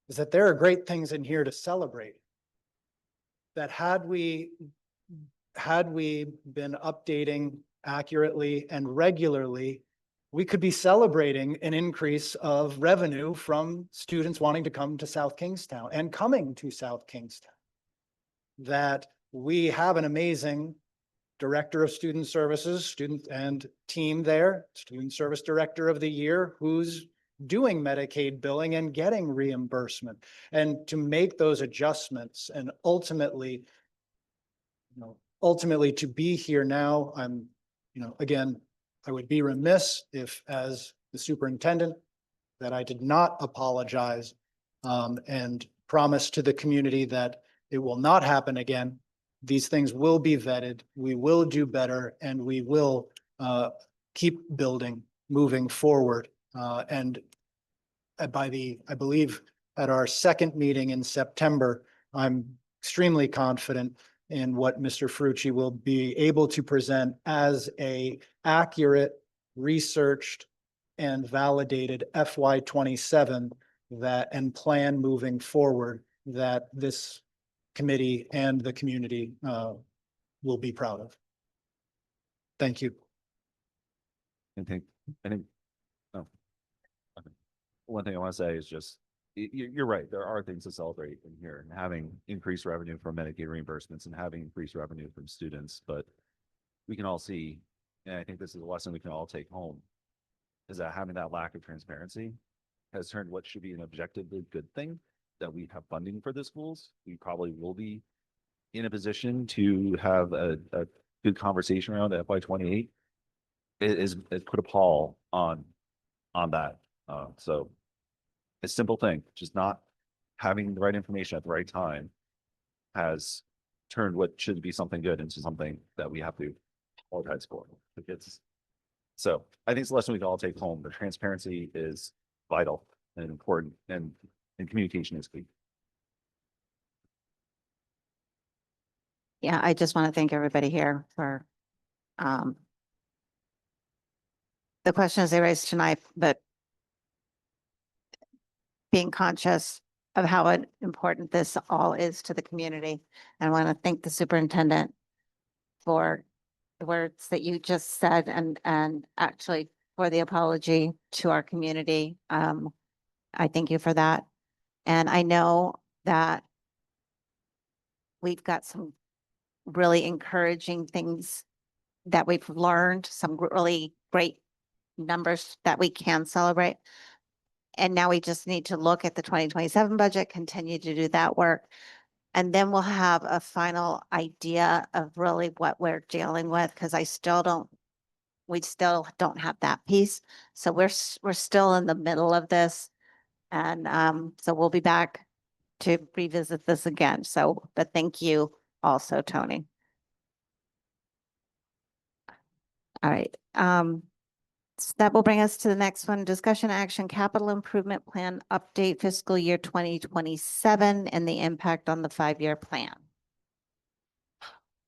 is that there are great things in here to celebrate. That had we been updating accurately and regularly, we could be celebrating an increase of revenue from students wanting to come to South Kingstown and coming to South Kingstown. That we have an amazing director of student services, student and team there, student service director of the year, who's doing Medicaid billing and getting reimbursement. And to make those adjustments and ultimately to be here now, I'm, again, I would be remiss if, as the superintendent, that I did not apologize and promise to the community that it will not happen again. These things will be vetted, we will do better, and we will keep building, moving forward. And I believe at our second meeting in September, I'm extremely confident in what Mr. Frucci will be able to present as a accurate, researched, and validated FY27 that and plan moving forward that this committee and the community will be proud of. Thank you. I think, oh. Okay. One thing I want to say is just, you're right, there are things to celebrate in here, and having increased revenue from Medicaid reimbursements and having increased revenue from students, but we can all see, and I think this is a lesson we can all take home, is that having that lack of transparency has turned what should be an objectively good thing, that we have funding for the schools. We probably will be in a position to have a good conversation around FY28. It put a pall on that. So a simple thing, just not having the right information at the right time has turned what should be something good into something that we have to apologize for. So I think it's a lesson we can all take home. The transparency is vital and important, and communication is key. Yeah, I just want to thank everybody here for the questions they raised tonight, but being conscious of how important this all is to the community. And I want to thank the superintendent for the words that you just said and actually for the apology to our community. I thank you for that. And I know that we've got some really encouraging things that we've learned, some really great numbers that we can celebrate. And now we just need to look at the 2027 budget, continue to do that work. And then we'll have a final idea of really what we're dealing with, because we still don't have that piece. So we're still in the middle of this. And so we'll be back to revisit this again. So, but thank you also, Tony. All right. So that will bring us to the next one, discussion action, capital improvement plan update fiscal year 2027 and the impact on the 5-year plan.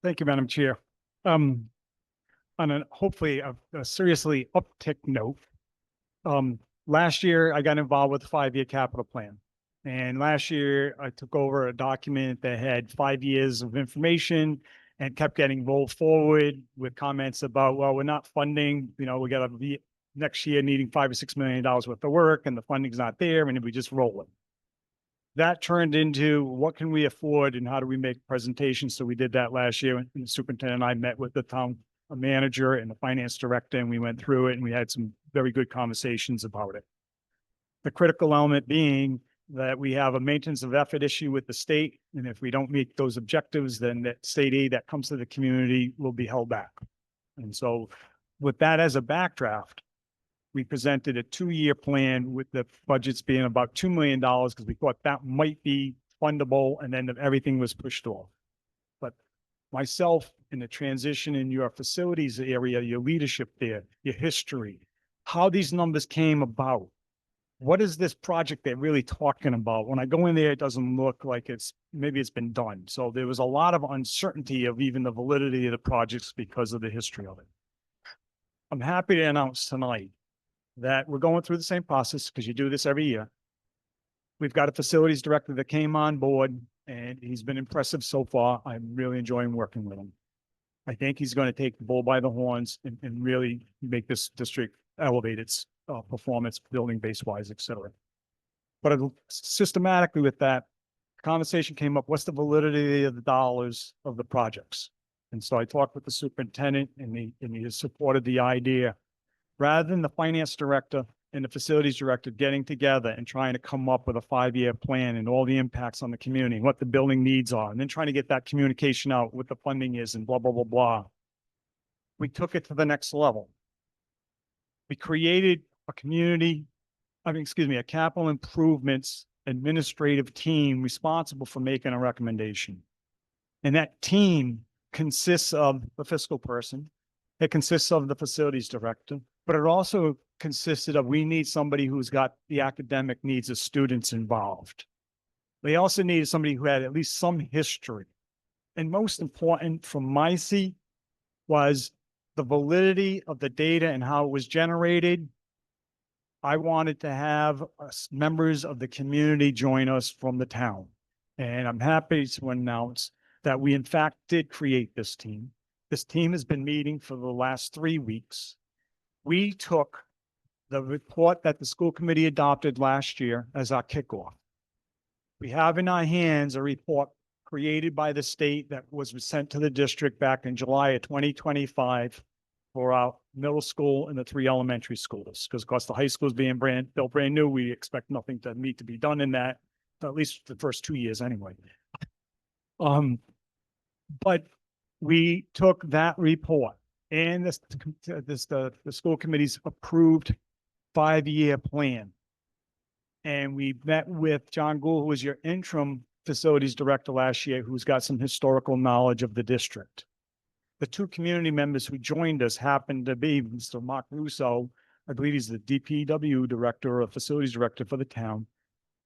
Thank you, Madam Chair. On a hopefully a seriously uptick note, last year I got involved with the 5-year capital plan. And last year I took over a document that had 5 years of information and kept getting rolled forward with comments about, well, we're not funding, we got to be next year needing $5 or $6 million worth of work and the funding's not there. And we just roll it. That turned into what can we afford and how do we make presentations? So we did that last year. And the superintendent and I met with the town manager and the finance director, and we went through it and we had some very good conversations about it. The critical element being that we have a maintenance of effort issue with the state. And if we don't meet those objectives, then that state aid that comes to the community will be held back. And so with that as a backdraft, we presented a 2-year plan with the budgets being about $2 million because we thought that might be fundable, and then everything was pushed off. But myself in the transition in your facilities area, your leadership there, your history, how these numbers came about. What is this project they're really talking about? When I go in there, it doesn't look like maybe it's been done. So there was a lot of uncertainty of even the validity of the projects because of the history of it. I'm happy to announce tonight that we're going through the same process because you do this every year. We've got a facilities director that came on board and he's been impressive so far. I'm really enjoying working with him. I think he's going to take the bull by the horns and really make this district elevate its performance, building base wise, et cetera. But systematically with that, conversation came up, what's the validity of the dollars of the projects? And so I talked with the superintendent and he supported the idea. Rather than the finance director and the facilities director getting together and trying to come up with a 5-year plan and all the impacts on the community, what the building needs are, and then trying to get that communication out, what the funding is and blah, blah, blah, blah. We took it to the next level. We created a a capital improvements administrative team responsible for making a recommendation. And that team consists of the fiscal person. It consists of the facilities director, but it also consisted of, we need somebody who's got the academic needs of students involved. They also needed somebody who had at least some history. And most important from my seat was the validity of the data and how it was generated. I wanted to have members of the community join us from the town. And I'm happy to announce that we in fact did create this team. This team has been meeting for the last 3 weeks. We took the report that the school committee adopted last year as our kickoff. We have in our hands a report created by the state that was sent to the district back in July of 2025 for our middle school and the 3 elementary schools. Because of course the high school is being built brand new. We expect nothing to need to be done in that, at least the first 2 years anyway. But we took that report and the school committee's approved 5-year plan. And we met with John Gould, who was your interim facilities director last year, who's got some historical knowledge of the district. The 2 community members who joined us happened to be Mr. Mark Russo, I believe he's the DPW director or facilities director for the town,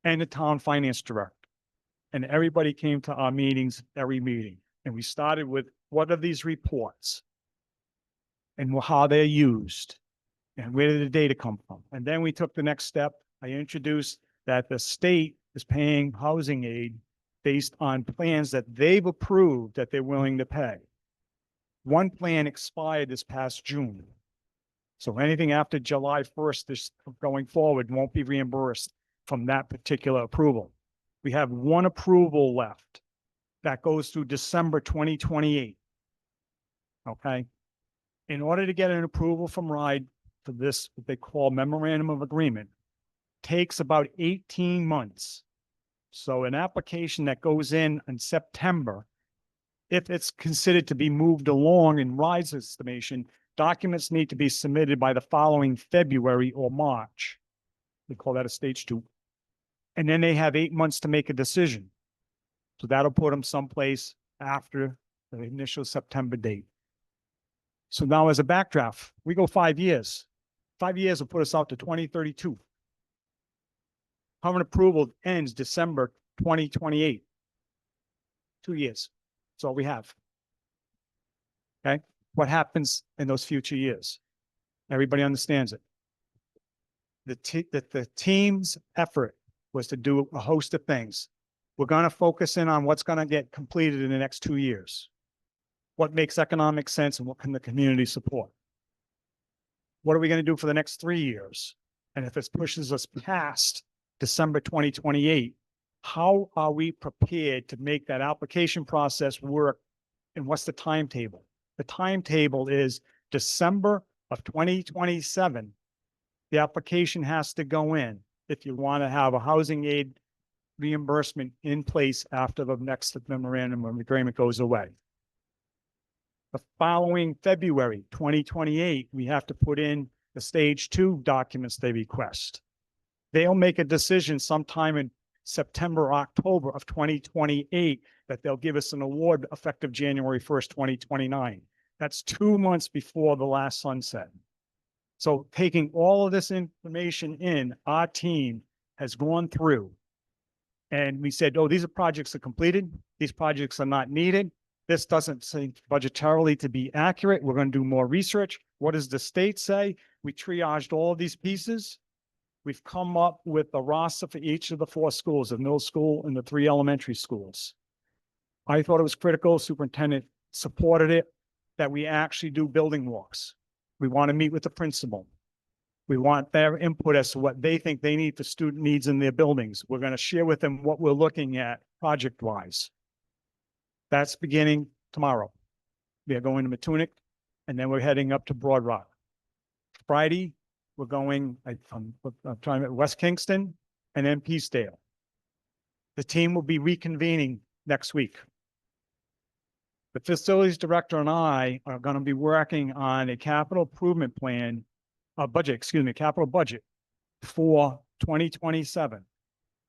and the town finance director. And everybody came to our meetings, every meeting. And we started with, what are these reports? And how they're used? And where did the data come from? And then we took the next step. I introduced that the state is paying housing aid based on plans that they've approved that they're willing to pay. One plan expired this past June. So anything after July 1st, this going forward won't be reimbursed from that particular approval. We have one approval left that goes through December 2028. Okay? In order to get an approval from RIDE for this, what they call memorandum of agreement, takes about 18 months. So an application that goes in September, if it's considered to be moved along in RIDE's estimation, documents need to be submitted by the following February or March. We call that a stage 2. And then they have 8 months to make a decision. So that'll put them someplace after the initial September date. So now as a backdraft, we go 5 years. 5 years will put us out to 2032. Current approval ends December 2028. 2 years. That's all we have. Okay? What happens in those future years? Everybody understands it. The team's effort was to do a host of things. We're going to focus in on what's going to get completed in the next 2 years. What makes economic sense and what can the community support? What are we going to do for the next 3 years? And if it pushes us past December 2028, how are we prepared to make that application process work? And what's the timetable? The timetable is December of 2027. The application has to go in if you want to have a housing aid reimbursement in place after the next memorandum of agreement goes away. The following February 2028, we have to put in the stage 2 documents they request. They'll make a decision sometime in September, October of 2028 that they'll give us an award effective January 1st, 2029. That's 2 months before the last sunset. So taking all of this information in, our team has gone through and we said, oh, these are projects that are completed. These projects are not needed. This doesn't seem budgetarily to be accurate. We're going to do more research. What does the state say? We triaged all of these pieces. We've come up with a roster for each of the 4 schools, the middle school and the 3 elementary schools. I thought it was critical. Superintendent supported it, that we actually do building walks. We want to meet with the principal. We want their input as to what they think they need for student needs in their buildings. We're going to share with them what we're looking at project-wise. That's beginning tomorrow. We are going to Matunic, and then we're heading up to Broad Rock. Friday, we're going, I'm trying to West Kingston and then Peacedale. The team will be reconvening next week. The facilities director and I are going to be working on a capital improvement plan, capital budget for 2027.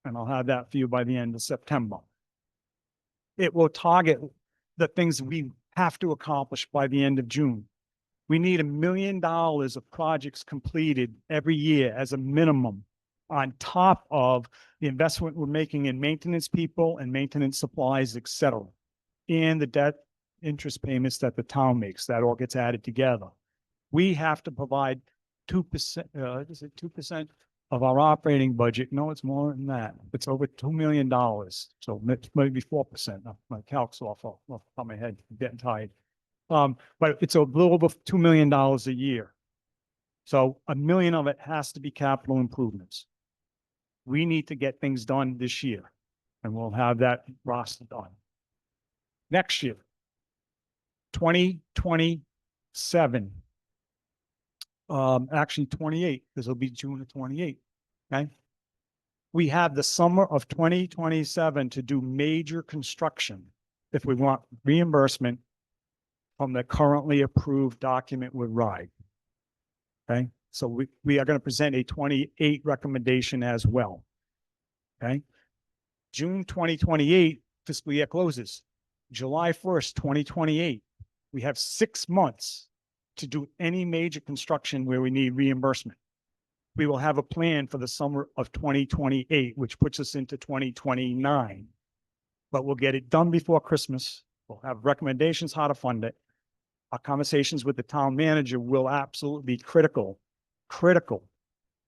And I'll have that for you by the end of September. It will target the things we have to accomplish by the end of June. We need $1 million of projects completed every year as a minimum, on top of the investment we're making in maintenance people and maintenance supplies, et cetera, and the debt interest payments that the town makes. That all gets added together. We have to provide 2%, is it 2% of our operating budget? No, it's more than that. It's over $2 million. So maybe 4%. My calc's off the top of my head. I'm getting tired. But it's a little over $2 million a year. So $1 million of it has to be capital improvements. We need to get things done this year, and we'll have that roster done. Next year, 2027. Actually 28, because it'll be June of 28. Okay. We have the summer of 2027 to do major construction if we want reimbursement from the currently approved document with RIDE. Okay. So we are going to present a 28 recommendation as well. Okay. June 2028 fiscal year closes. July 1st, 2028. We have 6 months to do any major construction where we need reimbursement. We will have a plan for the summer of 2028, which puts us into 2029. But we'll get it done before Christmas. We'll have recommendations how to fund it. Our conversations with the town manager will absolutely be critical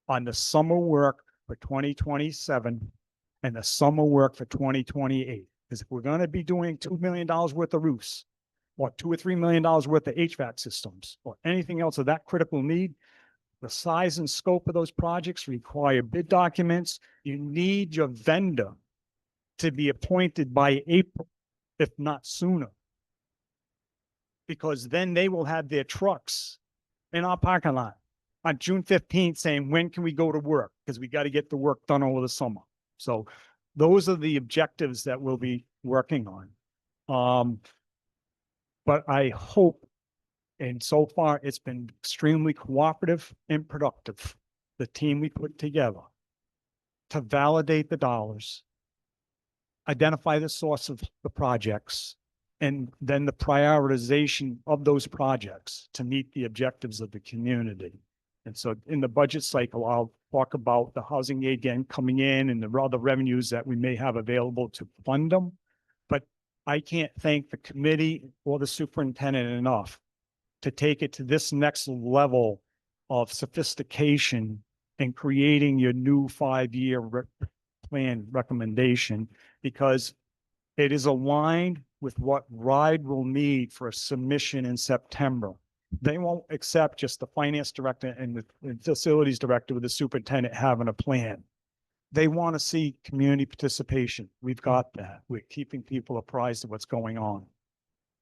on the summer work for 2027 and the summer work for 2028. Because if we're going to be doing $2 million worth of roofs, or $2 or $3 million worth of HVAC systems, or anything else of that critical need, The size and scope of those projects require bid documents. You need your vendor to be appointed by April, if not sooner. Because then they will have their trucks in our parking lot on June 15th saying, when can we go to work? Because we got to get the work done over the summer. So those are the objectives that we'll be working on. But I hope, and so far it's been extremely cooperative and productive, the team we put together to validate the dollars, identify the source of the projects, and then the prioritization of those projects to meet the objectives of the community. And so in the budget cycle, I'll talk about the housing aid again coming in and the other revenues that we may have available to fund them. But I can't thank the committee or the superintendent enough to take it to this next level of sophistication and creating your new 5-year plan recommendation, because it is aligned with what RIDE will need for a submission in September. They won't accept just the finance director and the facilities director with the superintendent having a plan. They want to see community participation. We've got that. We're keeping people apprised of what's going on.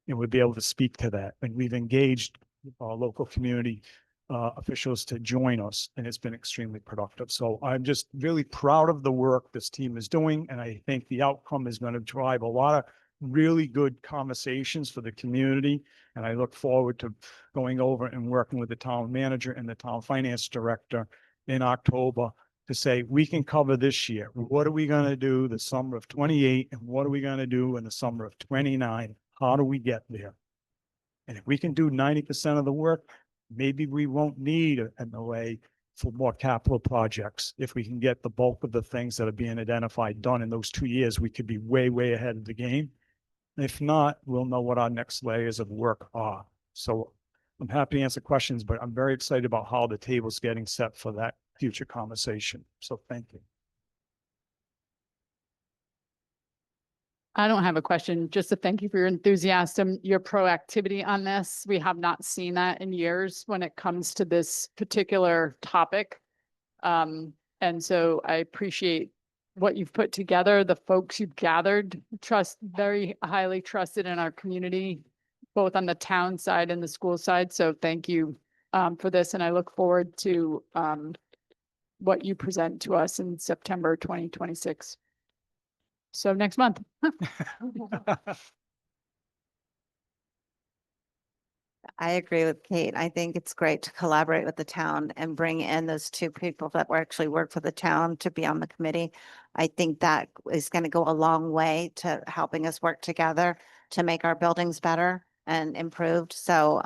And we'll be able to speak to that. And we've engaged our local community officials to join us, and it's been extremely productive. So I'm just really proud of the work this team is doing, and I think the outcome is going to drive a lot of really good conversations for the community. And I look forward to going over and working with the town manager and the town finance director in October to say, we can cover this year. What are we going to do the summer of 28, and what are we going to do in the summer of 29? How do we get there? And if we can do 90% of the work, maybe we won't need an OA for more capital projects. If we can get the bulk of the things that are being identified done in those 2 years, we could be way, way ahead of the game. If not, we'll know what our next layers of work are. So I'm happy to answer questions, but I'm very excited about how the table's getting set for that future conversation. So thank you. I don't have a question, just to thank you for your enthusiasm, your proactivity on this. We have not seen that in years when it comes to this particular topic. And so I appreciate what you've put together, the folks you've gathered, very highly trusted in our community, both on the town side and the school side. So thank you for this. And I look forward to what you present to us in September 2026. So next month. I agree with Kate. I think it's great to collaborate with the town and bring in those two people that were actually work for the town to be on the committee. I think that is going to go a long way to helping us work together to make our buildings better and improved. So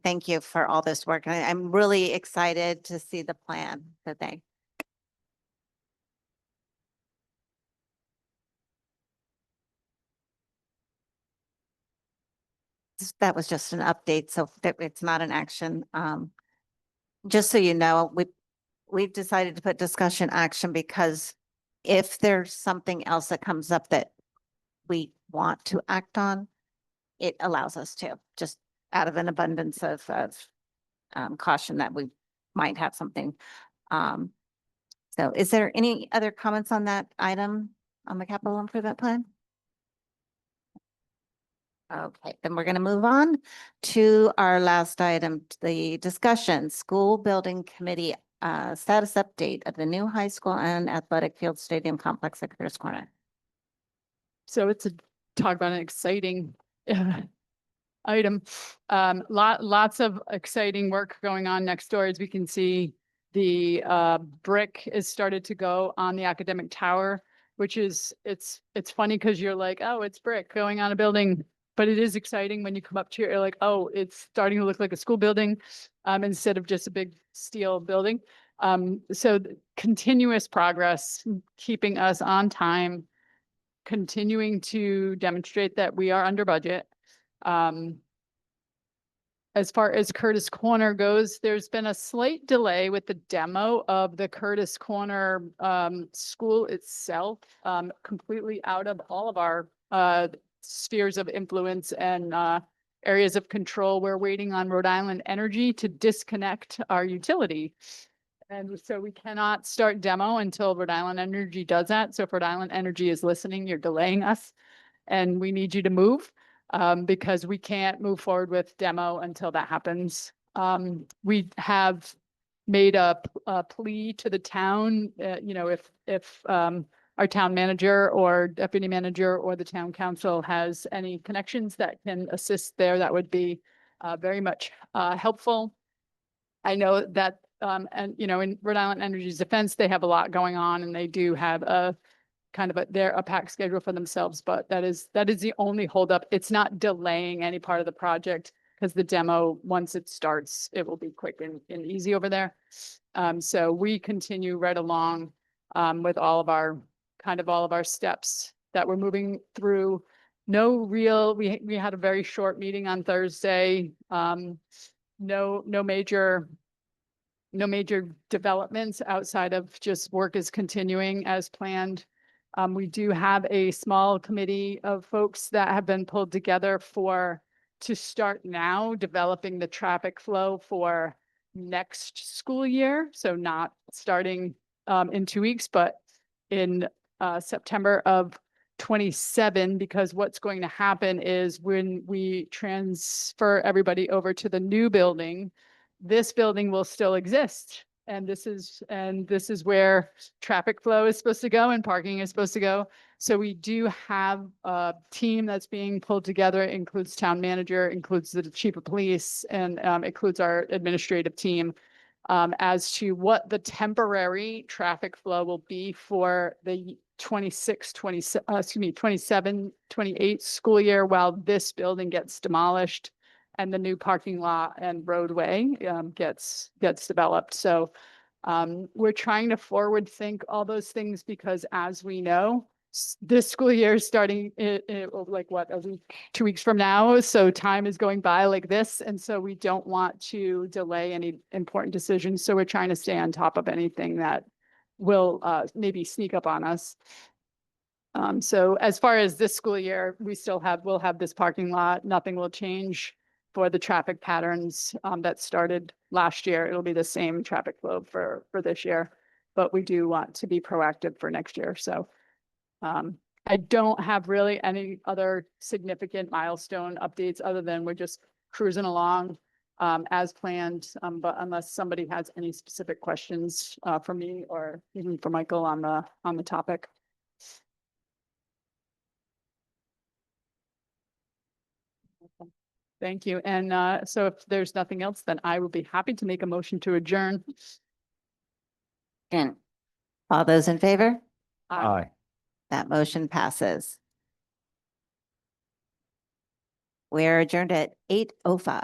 thank you for all this work. I'm really excited to see the plan that they. That was just an update, so that it's not an action. Just so you know, we've decided to put discussion action because if there's something else that comes up that we want to act on, it allows us to, just out of an abundance of caution that we might have something. So is there any other comments on that item on the capital improvement plan? Okay, then we're going to move on to our last item, the discussion, school building committee status update of the new high school and athletic field stadium complex at Curtis Corner. So it's talk about an exciting item. Lots of exciting work going on next door. As we can see, the brick is started to go on the academic tower, which is, it's funny because you're like, oh, it's brick going on a building. But it is exciting when you come up to it, you're like, oh, it's starting to look like a school building instead of just a big steel building. So continuous progress, keeping us on time, continuing to demonstrate that we are under budget. As far as Curtis Corner goes, there's been a slight delay with the demo of the Curtis Corner school itself, completely out of all of our spheres of influence and areas of control. We're waiting on Rhode Island Energy to disconnect our utility. And so we cannot start demo until Rhode Island Energy does that. So if Rhode Island Energy is listening, you're delaying us and we need you to move because we can't move forward with demo until that happens. We have made a plea to the town, you know, if our town manager or deputy manager or the town council has any connections that can assist there, that would be very much helpful. I know that, and you know, in Rhode Island Energy's defense, they have a lot going on and they do have a kind of a packed schedule for themselves, but that is the only holdup. It's not delaying any part of the project because the demo, once it starts, it will be quick and easy over there. So we continue right along with all of our steps that we're moving through. No real, we had a very short meeting on Thursday. No major developments outside of just work is continuing as planned. We do have a small committee of folks that have been pulled together to start now developing the traffic flow for next school year. So not starting in 2 weeks, but in September of 27, because what's going to happen is when we transfer everybody over to the new building, this building will still exist. And this is where traffic flow is supposed to go and parking is supposed to go. So we do have a team that's being pulled together. It includes town manager, includes the chief of police, and includes our administrative team as to what the temporary traffic flow will be for the 27, 28 school year while this building gets demolished and the new parking lot and roadway gets developed. So we're trying to forward think all those things because as we know, this school year is starting like what, a week, 2 weeks from now. So time is going by like this. And so we don't want to delay any important decisions. So we're trying to stay on top of anything that will maybe sneak up on us. So as far as this school year, we'll have this parking lot. Nothing will change for the traffic patterns that started last year. It'll be the same traffic flow for this year, but we do want to be proactive for next year. So I don't have really any other significant milestone updates other than we're just cruising along as planned. But unless somebody has any specific questions for me or even for Michael on the topic. Thank you. And so if there's nothing else, then I will be happy to make a motion to adjourn. And all those in favor? Aye. That motion passes. We're adjourned at 8:05.